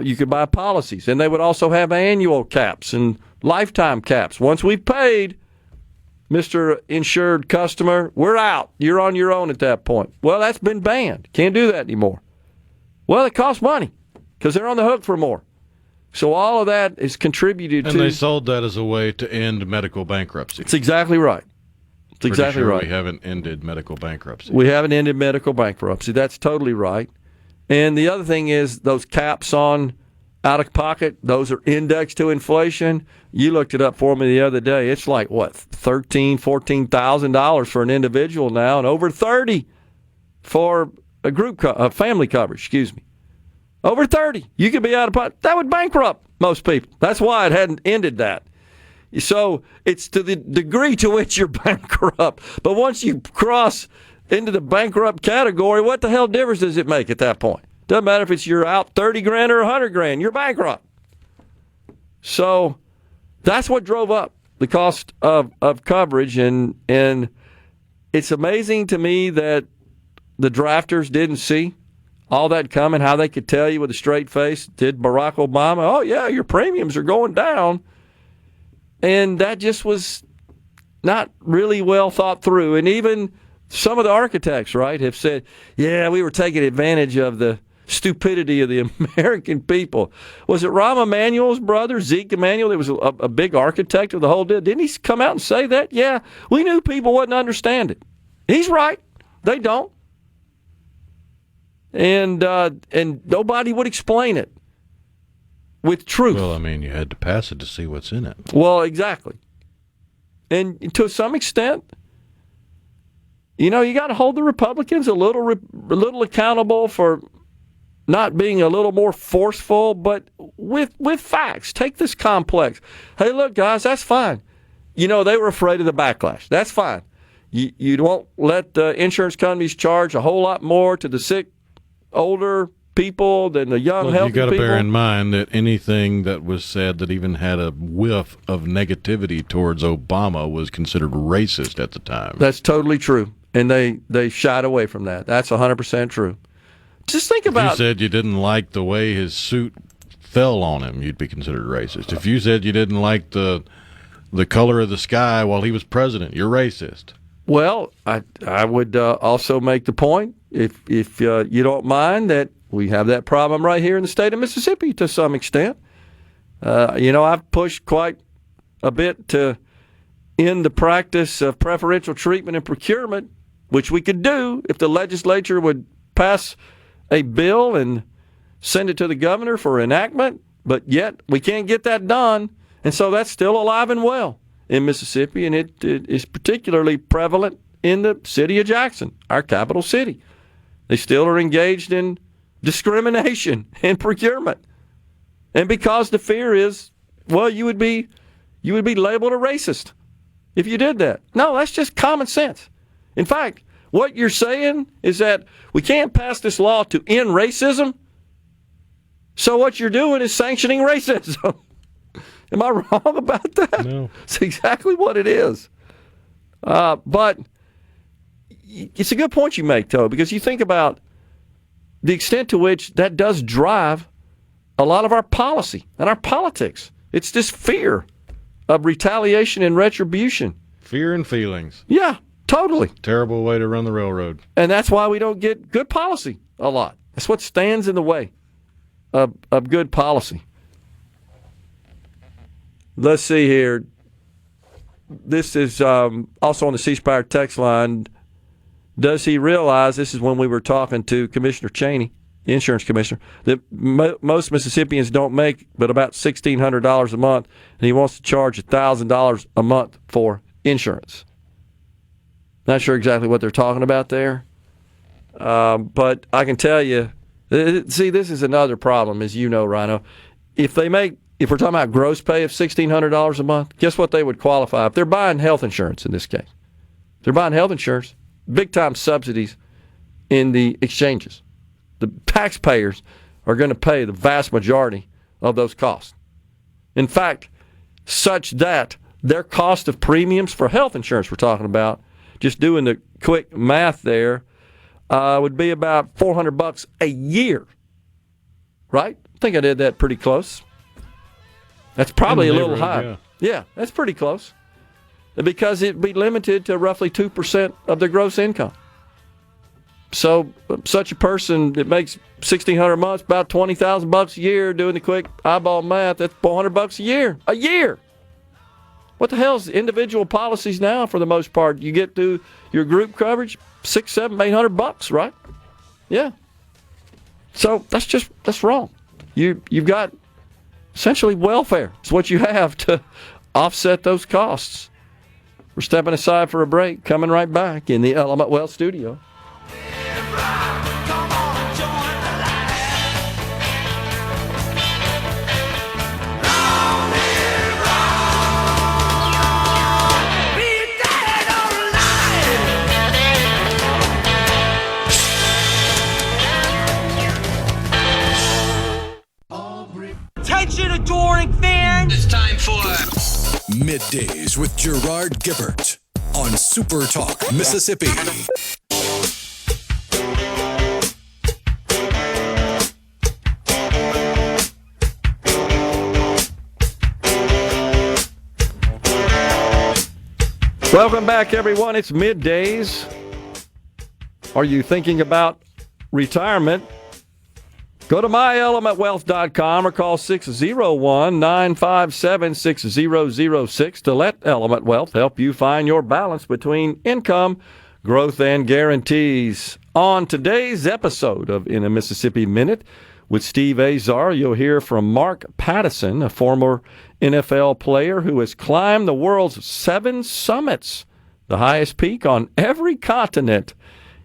you could buy policies. And they would also have annual caps and lifetime caps. Once we've paid, Mr. Insured Customer, we're out. You're on your own at that point. Well, that's been banned. Can't do that anymore. Well, it costs money because they're on the hook for more. So all of that is contributed to... And they sold that as a way to end medical bankruptcy. It's exactly right. It's exactly sure right. We haven't ended medical bankruptcy. We haven't ended medical bankruptcy. That's totally right. And the other thing is those caps on out-of-pocket, those are indexed to inflation. You looked it up for me the other day. It's like, what, $13,000, $14,000 for an individual now and over $30,000 for a group family coverage, excuse me. Over $30,000. You could be out of pocket. That would bankrupt most people. That's why it hadn't ended that. So it's to the degree to which you're bankrupt. But once you cross into the bankrupt category, what the hell difference does it make at that point? Doesn't matter if it's you're out $30,000 or $100,000. You're bankrupt. So that's what drove up the cost of coverage. And it's amazing to me that the drafters didn't see all that coming, how they could tell you with a straight face, did Barack Obama, oh, yeah, your premiums are going down. And that just was not really well thought through. And even some of the architects, right, have said, yeah, we were taking advantage of the stupidity of the American people. Was it Rahm Emanuel's brother, Zeke Emanuel, that was a big architect of the whole deal? Didn't he come out and say that? Yeah, we knew people wouldn't understand it. He's right. They don't. And nobody would explain it with truth. Well, I mean, you had to pass it to see what's in it. Well, exactly. And to some extent, you know, you got to hold the Republicans a little accountable for not being a little more forceful, but with facts. Take this complex. Hey, look, guys, that's fine. You know, they were afraid of the backlash. That's fine. You won't let insurance companies charge a whole lot more to the sick, older people, than the young, healthy people. You got to bear in mind that anything that was said that even had a whiff of negativity towards Obama was considered racist at the time. That's totally true, and they shied away from that. That's 100% true. Just think about. If you said you didn't like the way his suit fell on him, you'd be considered racist. If you said you didn't like the color of the sky while he was president, you're racist. Well, I would also make the point, if you don't mind, that we have that problem right here in the state of Mississippi to some extent. I've pushed quite a bit to end the practice of preferential treatment and procurement, which we could do if the legislature would pass a bill and send it to the governor for enactment, but yet we can't get that done, and so that's still alive and well in Mississippi, and it is particularly prevalent in the city of Jackson, our capital city. They still are engaged in discrimination and procurement. And because the fear is, well, you would be labeled a racist if you did that. No, that's just common sense. In fact, what you're saying is that we can't pass this law to end racism, so what you're doing is sanctioning racism. Am I wrong about that? No. It's exactly what it is. But it's a good point you make, though, because you think about the extent to which that does drive a lot of our policy and our politics. It's this fear of retaliation and retribution. Fear and feelings. Yeah, totally. Terrible way to run the railroad. And that's why we don't get good policy a lot. That's what stands in the way of good policy. Let's see here. This is also on the C Spire text line. Does he realize, this is when we were talking to Commissioner Chaney, the insurance commissioner, that most Mississippians don't make but about $1,600 a month, and he wants to charge $1,000 a month for insurance. Not sure exactly what they're talking about there, but I can tell you, see, this is another problem, as you know, Rhino. If we're talking about gross pay of $1,600 a month, guess what they would qualify? If they're buying health insurance in this case. If they're buying health insurance, big-time subsidies in the exchanges. The taxpayers are going to pay the vast majority of those costs. In fact, such that their cost of premiums for health insurance we're talking about, just doing the quick math there, would be about $400 a year. Right? I think I did that pretty close. That's probably a little high. Yeah, that's pretty close. Because it'd be limited to roughly 2% of their gross income. So such a person that makes $1,600 a month, about $20,000 a year, doing the quick eyeball math, that's $400 a year. A year! What the hell's individual policies now for the most part? You get to your group coverage, $600, $700, $800, right? Yeah. So that's wrong. You've got essentially welfare. It's what you have to offset those costs. We're stepping aside for a break, coming right back in the Element Wealth studio. Attention, adoring fans! It's time for Middays with Gerard Gibert on SuperTalk Mississippi. Welcome back, everyone. It's Middays. Are you thinking about retirement? Go to myelementwealth.com or call 601-957-6006 to let Element Wealth help you find your balance between income, growth, and guarantees. On today's episode of In a Mississippi Minute with Steve Azar, you'll hear from Mark Pattison, a former NFL player who has climbed the world's 7 summits, the highest peak on every continent.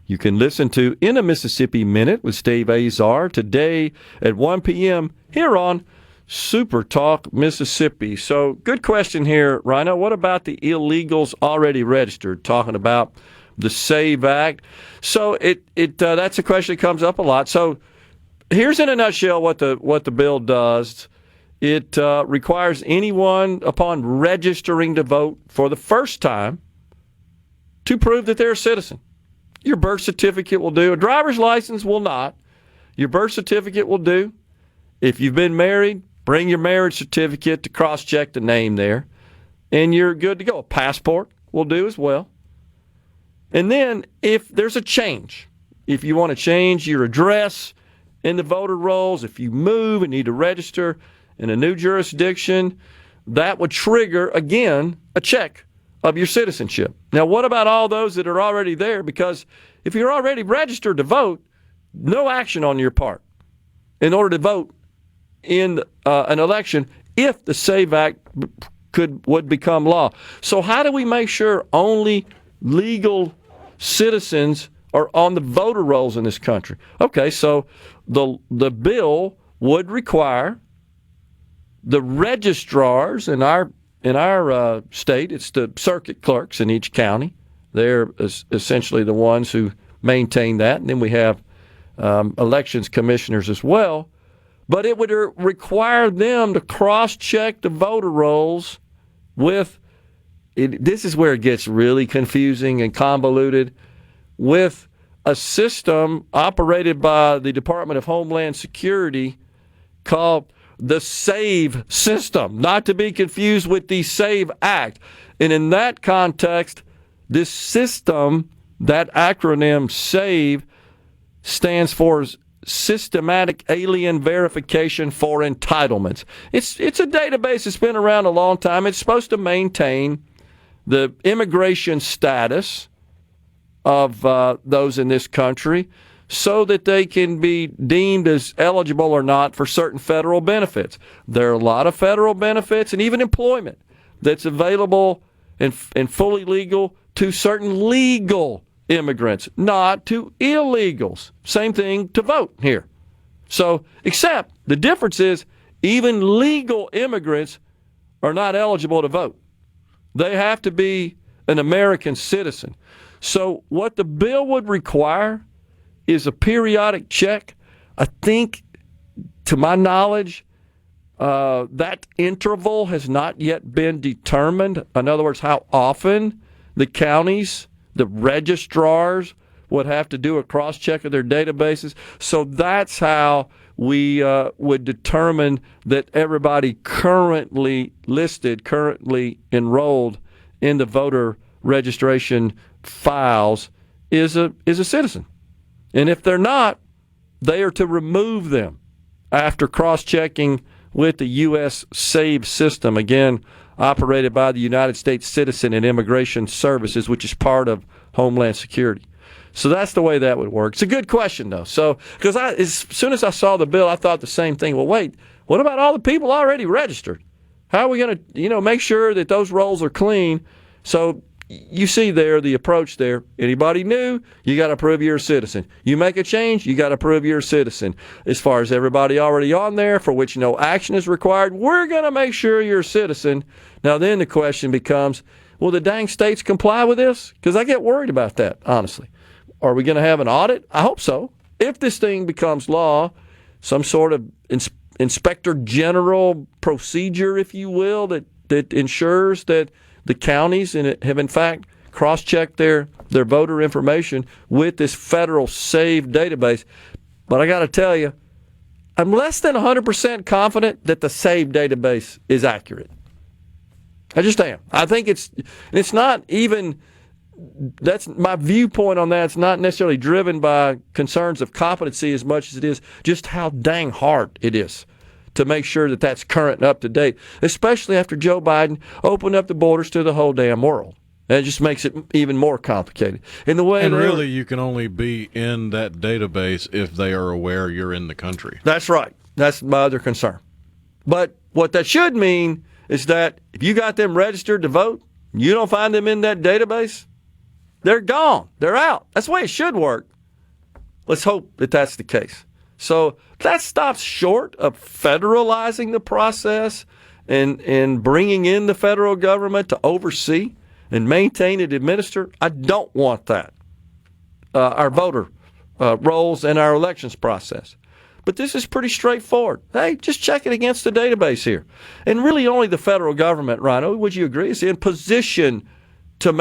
You can listen to In a Mississippi Minute with Steve Azar today at 1 p.m. here on Super Talk Mississippi. So, good question here, Rhino. What about the illegals already registered? Talking about the SAVE Act. So, that's a question that comes up a lot. So, here's in a nutshell what the bill does. It requires anyone upon registering to vote for the first time to prove that they're a citizen. Your birth certificate will do. A driver's license will not. Your birth certificate will do. If you've been married, bring your marriage certificate to cross-check the name there, and you're good to go. A passport will do as well. And then if there's a change, if you want to change your address in the voter rolls, if you move and need to register in a new jurisdiction, that would trigger, again, a check of your citizenship. Now, what about all those that are already there? Because if you're already registered to vote, no action on your part in order to vote in an election if the SAVE Act would become law. So how do we make sure only legal citizens are on the voter rolls in this country? Okay, so the bill would require the registrars in our state. It's the circuit clerks in each county. They're essentially the ones who maintain that, and then we have elections commissioners as well. But it would require them to cross-check the voter rolls with, this is where it gets really confusing and convoluted, with a system operated by the Department of Homeland Security called the SAVE system, not to be confused with the SAVE Act. And in that context, this system, that acronym SAVE, stands for Systematic Alien Verification for Entitlements. It's a database that's been around a long time. It's supposed to maintain the immigration status of those in this country so that they can be deemed as eligible or not for certain federal benefits. There are a lot of federal benefits and even employment that's available and fully legal to certain legal immigrants, not to illegals. Same thing to vote here. So, except the difference is even legal immigrants are not eligible to vote. They have to be an American citizen. So what the bill would require is a periodic check. I think, to my knowledge, that interval has not yet been determined. In other words, how often the counties, the registrars, would have to do a cross-check of their databases. So that's how we would determine that everybody currently listed, currently enrolled in the voter registration files is a citizen. And if they're not, they are to remove them after cross-checking with the U.S. SAVE system, again, operated by the United States Citizen and Immigration Services, which is part of Homeland Security. So that's the way that would work. It's a good question, though. So, because as soon as I saw the bill, I thought the same thing. Well, wait, what about all the people already registered? How are we going to, make sure that those rolls are clean? So you see there the approach there. Anybody new, you got to prove you're a citizen. You make a change, you got to prove you're a citizen. As far as everybody already on there for which no action is required, we're going to make sure you're a citizen. Now then the question becomes, will the dang states comply with this? Because I get worried about that, honestly. Are we going to have an audit? I hope so. If this thing becomes law, some sort of inspector general procedure, if you will, that ensures that the counties have in fact cross-checked their voter information with this federal SAVE database. But I got to tell you, I'm less than 100% confident that the SAVE database is accurate. I just am. I think it's not even, that's my viewpoint on that. It's not necessarily driven by concerns of competency as much as it is just how dang hard it is to make sure that that's current and up to date, especially after Joe Biden opened up the borders to the whole damn world. That just makes it even more complicated. And really, you can only be in that database if they are aware you're in the country. That's right. That's my other concern. But what that should mean is that if you got them registered to vote, you don't find them in that database, they're gone. They're out. That's the way it should work. Let's hope that that's the case. So that stops short of federalizing the process and bringing in the federal government to oversee and maintain and administer. I don't want that. Our voter rolls and our elections process. but this is pretty straightforward. Hey, just check it against the database here. And really only the federal government, Rhino, would you agree, is in position to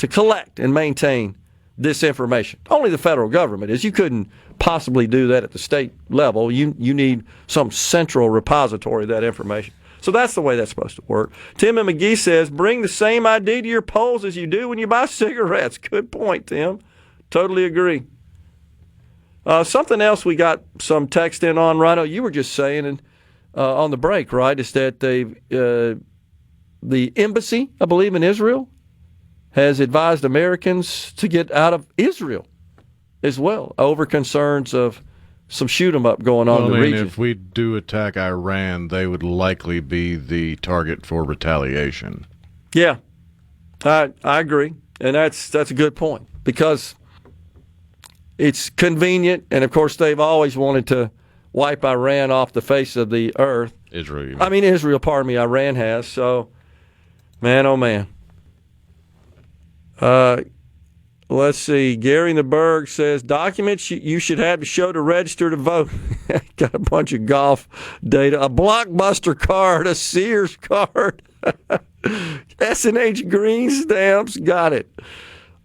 collect and maintain this information. Only the federal government is. You couldn't possibly do that at the state level. You need some central repository of that information. So that's the way that's supposed to work. Tim and McGee says, bring the same ID to your polls as you do when you buy cigarettes. Good point, Tim. Totally agree. Something else we got some text in on, Rhino, you were just saying on the break, right, is that the embassy, I believe, in Israel has advised Americans to get out of Israel as well over concerns of some shoot-em-up going on in the region. If we do attack Iran, they would likely be the target for retaliation. Yeah, I agree, and that's a good point because it's convenient, and of course they've always wanted to wipe Iran off the face of the earth. Israel, Iran has. So, man, oh man. Let's see. Gary in the Berg says, documents you should have to show to register to vote. Got a bunch of golf data. A Blockbuster card, a Sears card, S&H green stamps. Got it.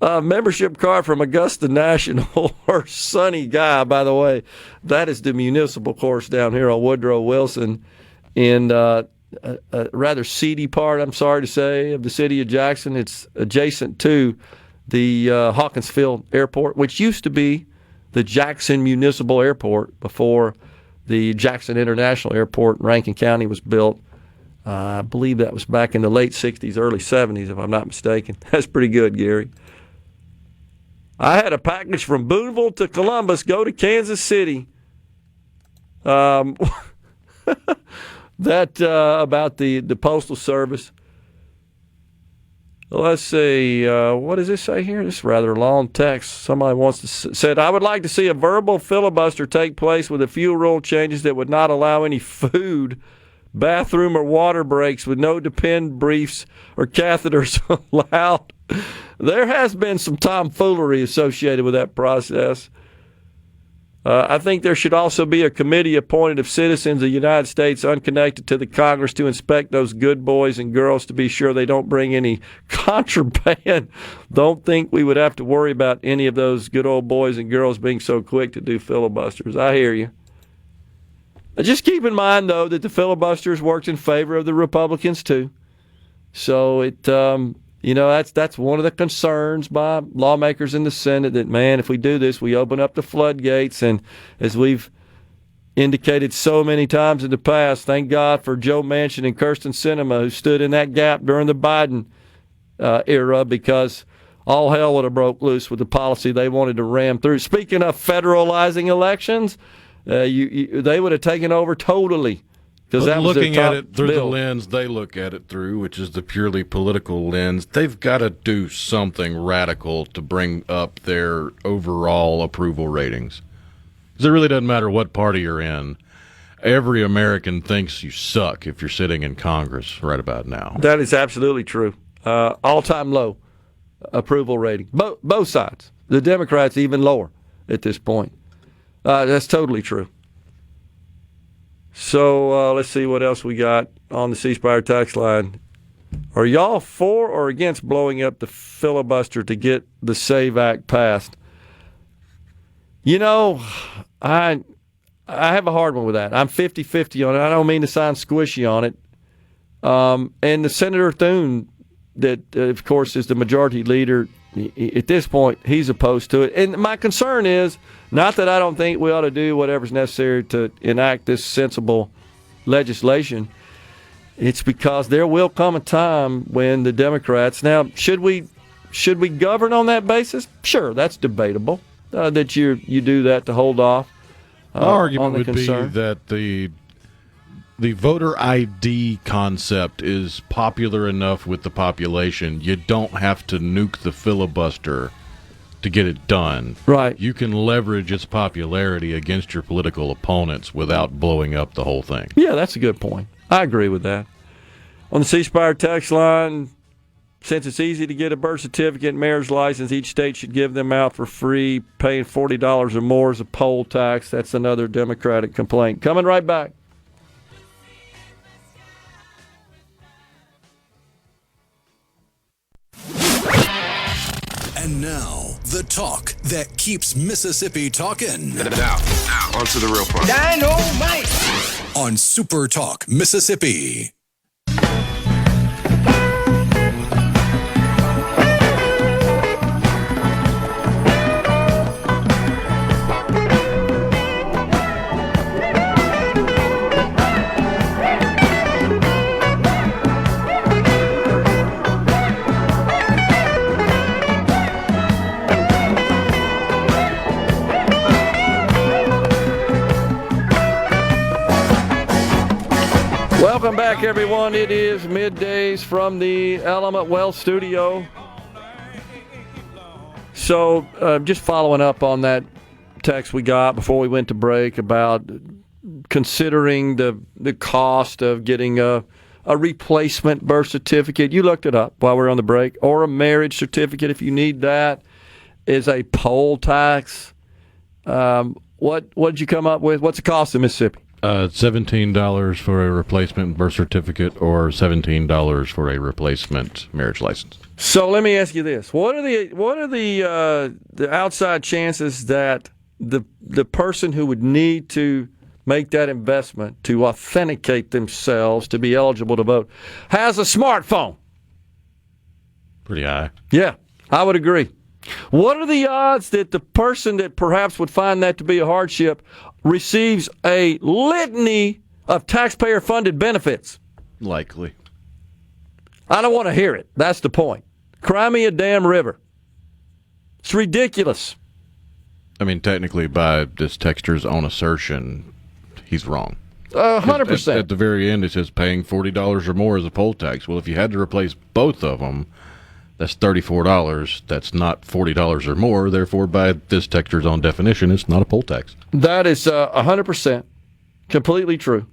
Membership card from Augusta National or Sunny Guy, by the way. That is the municipal course down here on Woodrow Wilson in a rather seedy part, I'm sorry to say, of the city of Jackson. It's adjacent to the Hawkinsville Airport, which used to be the Jackson Municipal Airport before the Jackson International Airport in Rankin County was built. I believe that was back in the late 60s, early 70s, if I'm not mistaken. That's pretty good, Gary. I had a package from Boonville to Columbus go to Kansas City. That about the Postal Service. Let's see. What does this say here? This is rather a long text. Somebody said, I would like to see a verbal filibuster take place with a few rule changes that would not allow any food, bathroom, or water breaks with no depend briefs or catheters allowed. There has been some tomfoolery associated with that process. I think there should also be a committee appointed of citizens of the United States unconnected to the Congress to inspect those good boys and girls to be sure they don't bring any contraband. Don't think we would have to worry about any of those good old boys and girls being so quick to do filibusters. I hear you. Just keep in mind, though, that the filibusters worked in favor of the Republicans, too. So that's one of the concerns by lawmakers in the Senate that, man, if we do this, we open up the floodgates. And as we've indicated so many times in the past, thank God for Joe Manchin and Kirsten Sinema, who stood in that gap during the Biden era, because all hell would have broke loose with the policy they wanted to ram through. Speaking of federalizing elections, they would have taken over totally. Because that was looking at it through bill. the lens they look at it through, which is the purely political lens, they've got to do something radical to bring up their overall approval ratings. Because it really doesn't matter what party you're in. Every American thinks you suck if you're sitting in Congress right about now. That is absolutely true. All-time low approval rating. Both sides. The Democrats even lower at this point. That's totally true. So let's see what else we got on the C Spire text line. Are y'all for or against blowing up the filibuster to get the SAVE Act passed? I have a hard one with that. I'm 50-50 on it. I don't mean to sound squishy on it. And the Senator Thune, that of course is the majority leader, at this point, he's opposed to it. And my concern is not that I don't think we ought to do whatever's necessary to enact this sensible legislation. It's because there will come a time when the Democrats... Now, should we govern on that basis? Sure, that's debatable, that you do that to hold off My argument would concern. be that the voter ID concept is popular enough with the population. You don't have to nuke the filibuster to get it done. Right. You can leverage its popularity against your political opponents without blowing up the whole thing. Yeah, that's a good point. I agree with that. On the C Spire text line, Since it's easy to get a birth certificate and marriage license, each state should give them out for free. Paying $40 or more is a poll tax. That's another Democratic complaint. Coming right back. And now, the talk that keeps Mississippi talking. Now, on to the real part. Dynamite! On SuperTalk Mississippi. Welcome back, everyone. It is Middays from the Element Wealth Studio. So, just following up on that text we got before we went to break about considering the cost of getting a replacement birth certificate. You looked it up while we were on the break. Or a marriage certificate, if you need that, is a poll tax. What did you come up with? What's the cost in Mississippi? $17 for a replacement birth certificate or $17 for a replacement marriage license. So let me ask you this: what are the outside chances that the person who would need to make that investment to authenticate themselves to be eligible to vote has a smartphone? Pretty high. Yeah, I would agree. What are the odds that the person that perhaps would find that to be a hardship receives a litany of taxpayer-funded benefits? Likely. I don't want to hear it. That's the point. Cry me a damn river. It's ridiculous. I mean, technically, by this texter's own assertion, he's wrong. 100%. At the very end, it says paying $40 or more as a poll tax. Well, if you had to replace both of them, that's $34. That's not $40 or more. Therefore, by this texter's own definition, it's not a poll tax. That is 100% completely true.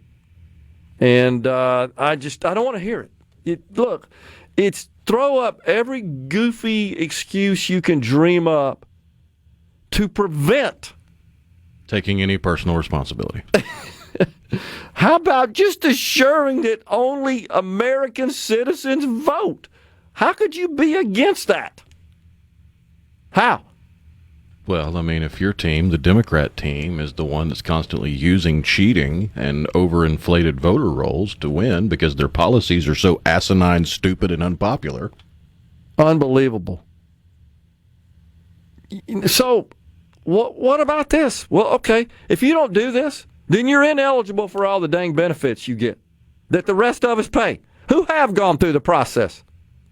And I don't want to hear it. Look, it's throw up every goofy excuse you can dream up to prevent taking any personal responsibility. How about just assuring that only American citizens vote? How could you be against that? How? Well, I mean, if your team, the Democrat team, is the one that's constantly using cheating and overinflated voter rolls to win because their policies are so asinine, stupid, and unpopular. Unbelievable. So, what about this? Well, okay, if you don't do this, then you're ineligible for all the dang benefits you get that the rest of us pay, who have gone through the process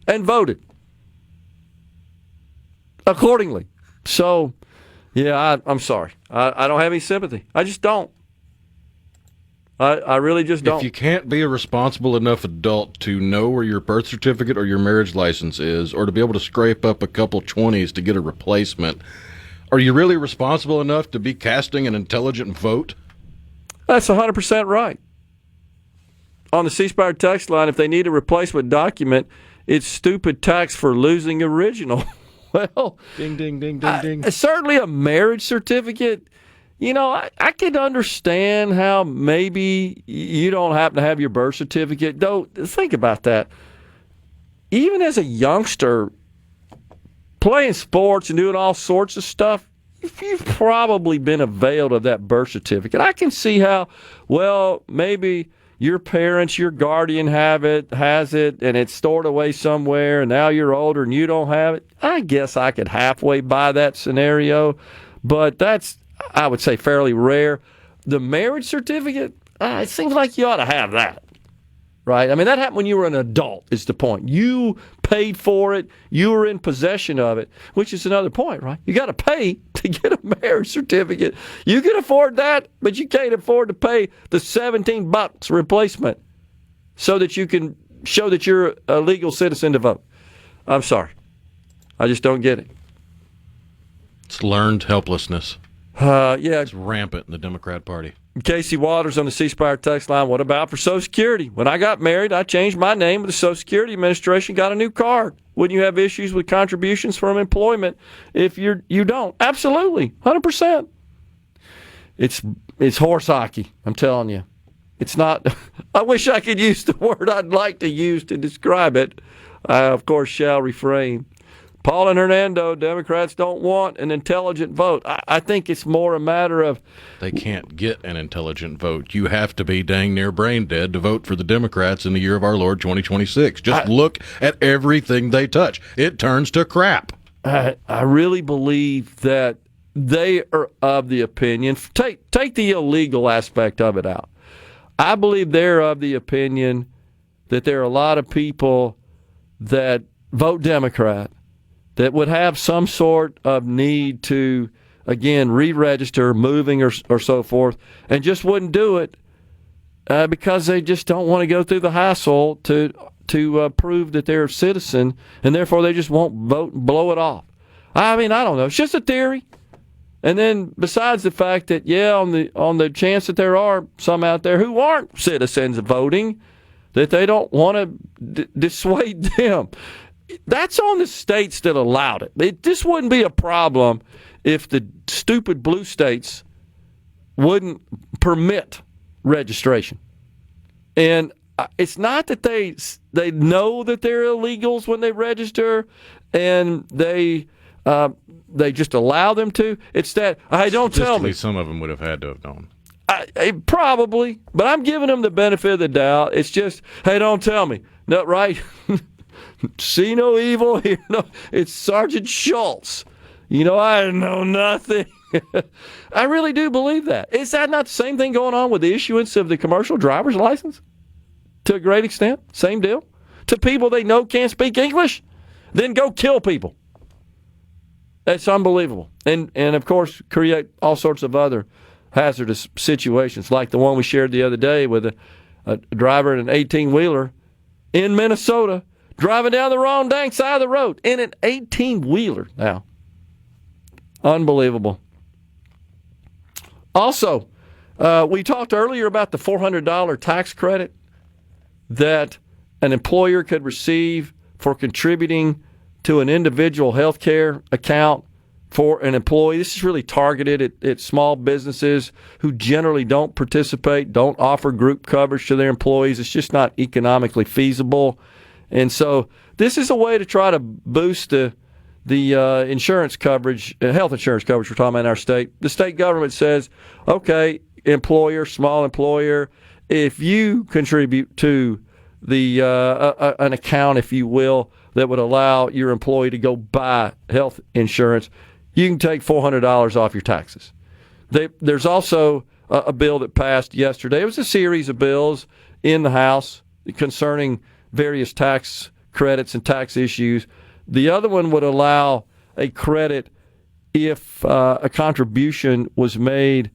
and voted accordingly. So, yeah, I'm sorry. I don't have any sympathy. I just don't. I really just don't. If you can't be a responsible enough adult to know where your birth certificate or your marriage license is, or to be able to scrape up a couple 20s to get a replacement, are you really responsible enough to be casting an intelligent vote? That's 100% right. On the C-Spire text line, if they need a replacement document, it's stupid tax for losing original. Well, ding, ding, ding, ding, ding. Certainly a marriage certificate. You know, I could understand how maybe you don't happen to have your birth certificate. Though, think about that. Even as a youngster, playing sports and doing all sorts of stuff, you've probably been availed of that birth certificate. I can see how, well, maybe your parents, your guardian has it, and it's stored away somewhere, and now you're older and you don't have it. I guess I could halfway buy that scenario, but that's, I would say, fairly rare. The marriage certificate, it seems like you ought to have that, right? I mean, that happened when you were an adult, is the point. You paid for it. You were in possession of it, which is another point, right? You got to pay to get a marriage certificate. You can afford that, but you can't afford to pay the $17 replacement so that you can show that you're a legal citizen to vote. I'm sorry. I just don't get it. It's learned helplessness. Yeah. It's rampant in the Democrat Party. Casey Waters on the C Spire text line. What about for Social Security? When I got married, I changed my name with the Social Security Administration, got a new card. Wouldn't you have issues with contributions from employment if you don't? Absolutely, 100%. It's horse hockey, I'm telling you. It's not. I wish I could use the word I'd like to use to describe it. I, of course, shall refrain. Paul and Hernando, Democrats don't want an intelligent vote. I think it's more a matter of... They can't get an intelligent vote. You have to be dang near brain dead to vote for the Democrats in the year of our Lord 2026. Just look at everything they touch. It turns to crap. I really believe that they are of the opinion... Take the illegal aspect of it out. I believe they're of the opinion that there are a lot of people that vote Democrat that would have some sort of need to, again, re-register, moving or so forth, and just wouldn't do it because they just don't want to go through the hassle to prove that they're a citizen, and therefore they just won't vote and blow it off. I mean, I don't know. It's just a theory. And then besides the fact that, on the chance that there are some out there who aren't citizens voting, that they don't want to dissuade them. That's on the states that allowed it. This wouldn't be a problem if the stupid blue states wouldn't permit registration. And it's not that they know that they're illegals when they register and they just allow them to. It's that, hey, don't tell me. Some of them would have had to have known. Probably, but I'm giving them the benefit of the doubt. It's just, hey, don't tell me. No, right? See no evil here. No, it's Sergeant Schultz. I know nothing. I really do believe that. Is that not the same thing going on with the issuance of the commercial driver's license? To a great extent, same deal. To people they know can't speak English, then go kill people. That's unbelievable. And of course, create all sorts of other hazardous situations, like the one we shared the other day with a driver in an 18-wheeler in Minnesota driving down the wrong dang side of the road in an 18-wheeler now. Unbelievable. Also, we talked earlier about the $400 tax credit that an employer could receive for contributing to an individual health care account for an employee. This is really targeted at small businesses who generally don't participate, don't offer group coverage to their employees. It's just not economically feasible. And so this is a way to try to boost the insurance coverage, health insurance coverage we're talking about in our state. The state government says, okay, employer, small employer, if you contribute to the an account, if you will, that would allow your employee to go buy health insurance, you can take $400 off your taxes. There's also a bill that passed yesterday. It was a series of bills in the House concerning various tax credits and tax issues. The other one would allow a credit if a contribution was made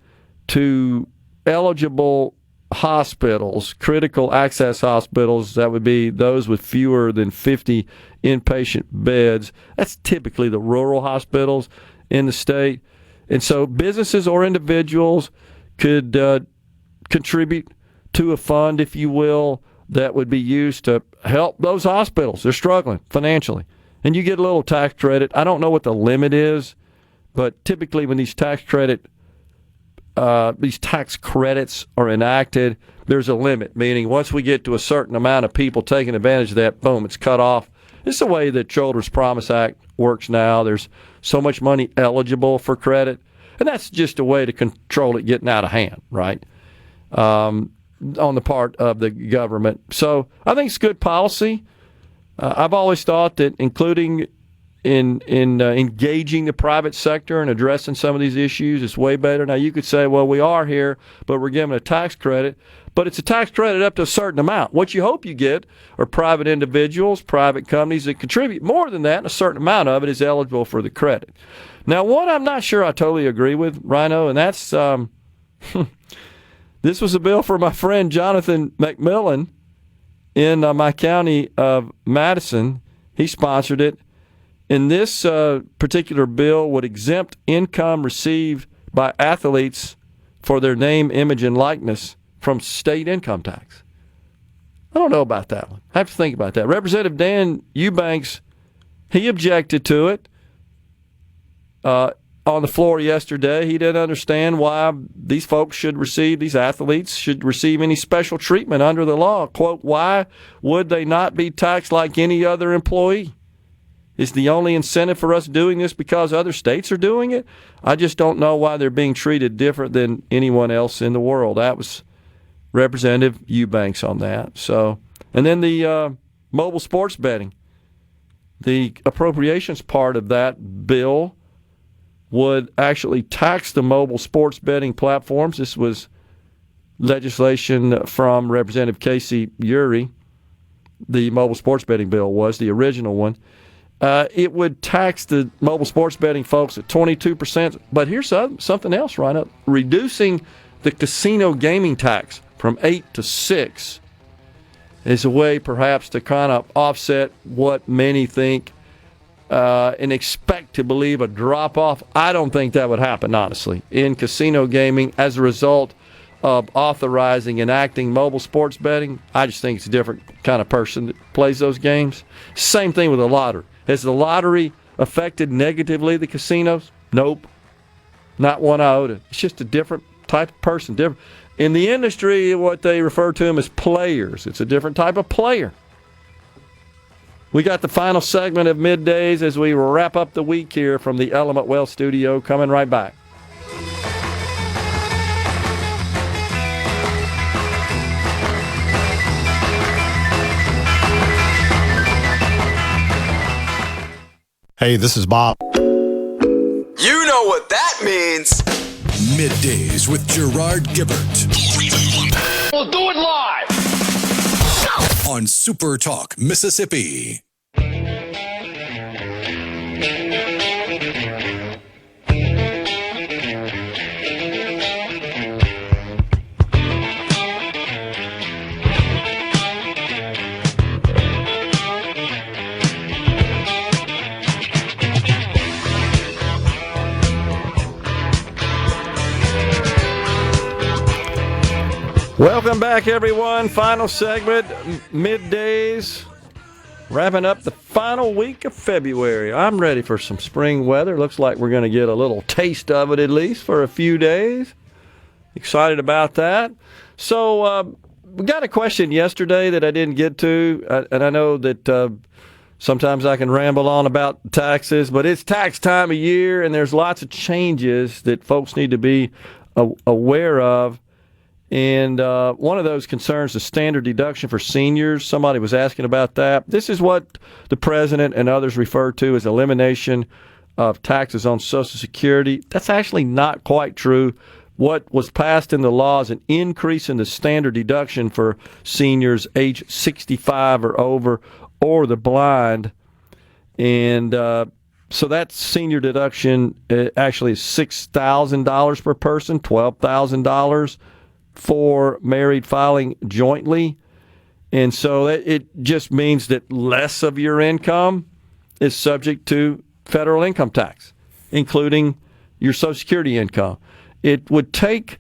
to eligible hospitals, critical access hospitals. That would be those with fewer than 50 inpatient beds. That's typically the rural hospitals in the state. And so businesses or individuals could contribute to a fund, if you will, that would be used to help those hospitals. They're struggling financially. And you get a little tax credit. I don't know what the limit is, but typically when these tax credits are enacted, there's a limit, meaning once we get to a certain amount of people taking advantage of that, boom, it's cut off. It's the way the Children's Promise Act works now. There's so much money eligible for credit, and that's just a way to control it getting out of hand, right, on the part of the government. So I think it's good policy. I've always thought that including in engaging the private sector and addressing some of these issues is way better. Now, you could say, well, we are here, but we're giving a tax credit. But it's a tax credit up to a certain amount. What you hope you get are private individuals, private companies that contribute more than that, and a certain amount of it is eligible for the credit. Now, what I'm not sure I totally agree with, Rhino, and that's this was a bill for my friend Jonathan McMillan in my county of Madison. He sponsored it. And this particular bill would exempt income received by athletes for their name, image, and likeness from state income tax. I don't know about that one. I have to think about that. Representative Dan Eubanks, he objected to it on the floor yesterday. He didn't understand why these athletes should receive any special treatment under the law. Quote, why would they not be taxed like any other employee? Is the only incentive for us doing this because other states are doing it? I just don't know why they're being treated different than anyone else in the world. That was Representative Eubanks on that. So, and then the mobile sports betting. The appropriations part of that bill would actually tax the mobile sports betting platforms. This was legislation from Representative Casey Uri. The mobile sports betting bill was the original one. It would tax the mobile sports betting folks at 22%. But here's something else, right? Reducing the casino gaming tax from 8 to 6 is a way perhaps to kind of offset what many think and expect to believe a drop-off. I don't think that would happen, honestly, in casino gaming as a result of authorizing and enacting mobile sports betting. I just think it's a different kind of person that plays those games. Same thing with the lottery. Has the lottery affected negatively the casinos? Nope. Not one iota. It's just a different type of person. Different. In the industry, what they refer to them as players. It's a different type of player. We got the final segment of Middays as we wrap up the week here from the Element Well studio. Coming right back. Hey, this is Bob. You know what that means. Middays with Gerard Gibert. We'll do it live. On SuperTalk Mississippi. Welcome back, everyone. Final segment, Middays. Wrapping up the final week of February. I'm ready for some spring weather. Looks like we're going to get a little taste of it, at least for a few days. Excited about that. So we got a question yesterday that I didn't get to, and I know that sometimes I can ramble on about taxes, but it's tax time of year, and there's lots of changes that folks need to be aware of. And one of those concerns the standard deduction for seniors. Somebody was asking about that. This is what the president and others refer to as elimination of taxes on Social Security. That's actually not quite true. What was passed in the law is an increase in the standard deduction for seniors age 65 or over or the blind. And so that senior deduction actually is $6,000 per person, $12,000 for married filing jointly. And so it just means that less of your income is subject to federal income tax, including your Social Security income. It would take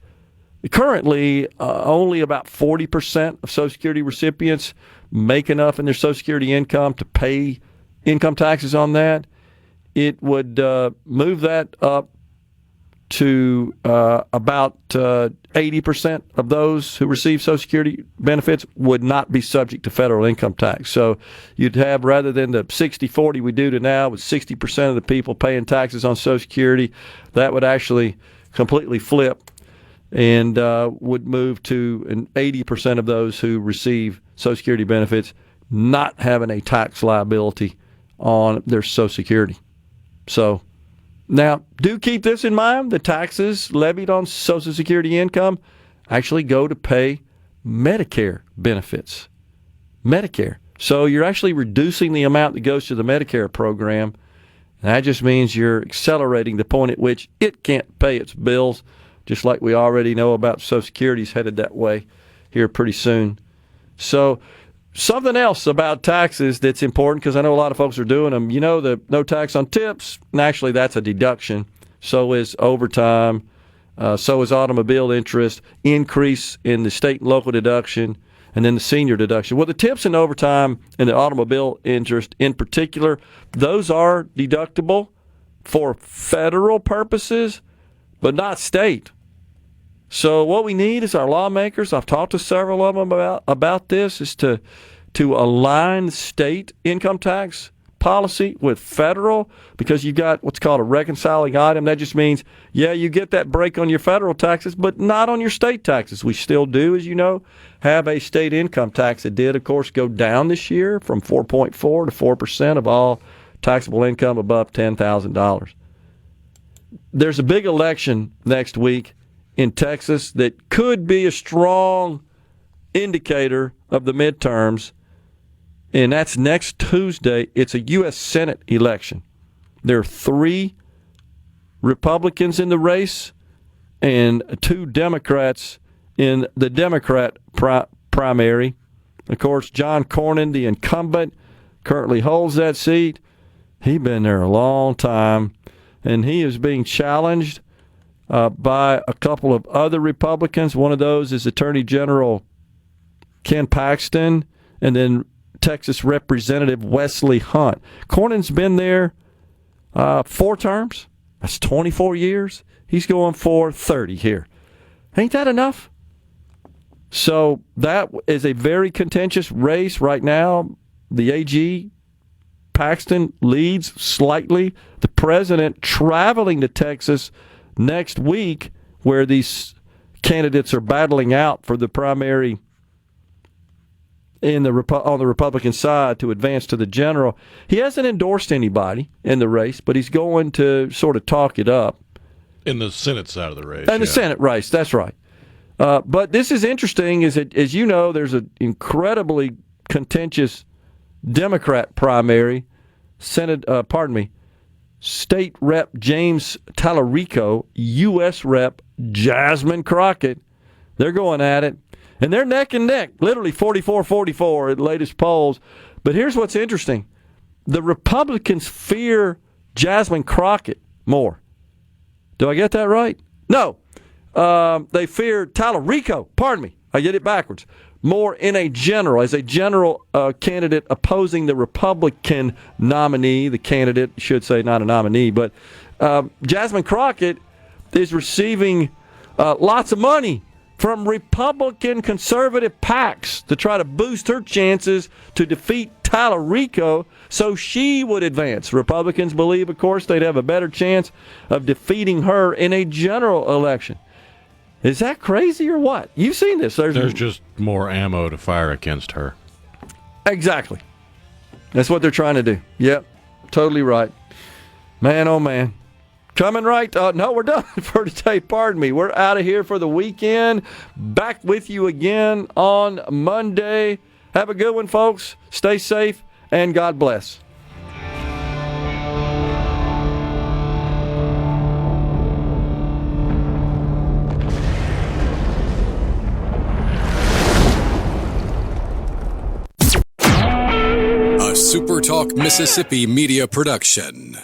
currently only about 40% of Social Security recipients make enough in their Social Security income to pay income taxes on that. It would move that up to about 80% of those who receive Social Security benefits would not be subject to federal income tax. So you'd have, rather than the 60-40 we do to now, with 60% of the people paying taxes on Social Security, that would actually completely flip and would move to an 80% of those who receive Social Security benefits not having a tax liability on their Social Security. So now, do keep this in mind. The taxes levied on Social Security income actually go to pay Medicare benefits. Medicare. So you're actually reducing the amount that goes to the Medicare program. That just means you're accelerating the point at which it can't pay its bills, just like we already know about Social Security's headed that way here pretty soon. So something else about taxes that's important, because I know a lot of folks are doing them. You know, the no tax on tips, and actually that's a deduction. So is overtime, So is automobile interest, increase in the state and local deduction, and then the senior deduction. Well, the tips and overtime and the automobile interest in particular, those are deductible for federal purposes, but not state. So what we need is our lawmakers, I've talked to several of them about this, is to align state income tax policy with federal, because you've got what's called a reconciling item. That just means, yeah, you get that break on your federal taxes, but not on your state taxes. We still do, as you know, have a state income tax that did, of course, go down this year from 4.4 to 4% of all taxable income above $10,000. There's a big election next week in Texas that could be a strong indicator of the midterms, and that's next Tuesday. It's a U.S. Senate election. There are 3 Republicans in the race and 2 Democrats in the Democrat primary. Of course, John Cornyn, the incumbent, currently holds that seat. He's been there a long time, and he is being challenged by a couple of other Republicans. One of those is Attorney General Ken Paxton, and then Texas Representative Wesley Hunt. Cornyn's been there 4 terms. That's 24 years. He's going for 30 here. Ain't that enough? So that is a very contentious race right now. The AG, Paxton, leads slightly. The president traveling to Texas next week, where these candidates are battling out for the primary on the Republican side to advance to the general. He hasn't endorsed anybody in the race, but he's going to sort of talk it up. In the Senate side of the race. And the Senate race, that's right. But this is interesting, is that, as you know, there's an incredibly contentious Democrat primary. State Rep James Tallarico, U.S. Rep Jasmine Crockett. They're going at it. And they're neck and neck, literally 44-44 at the latest polls. But here's what's interesting. The Republicans fear Jasmine Crockett more. Do I get that right? No. They fear Tallarico. Pardon me. I get it backwards. More as a general candidate opposing the Republican nominee. The candidate, should say not a nominee, but Jasmine Crockett is receiving lots of money from Republican conservative PACs to try to boost her chances to defeat Tallarico so she would advance. Republicans believe, of course, they'd have a better chance of defeating her in a general election. Is that crazy or what? You've seen this. There's just more ammo to fire against her. Exactly. That's what they're trying to do. Yep, totally right. Man, oh man. Coming right. No, we're done for today. Pardon me. We're out of here for the weekend. Back with you again on Monday. Have a good one, folks. Stay safe, and God bless. A SuperTalk Mississippi media production.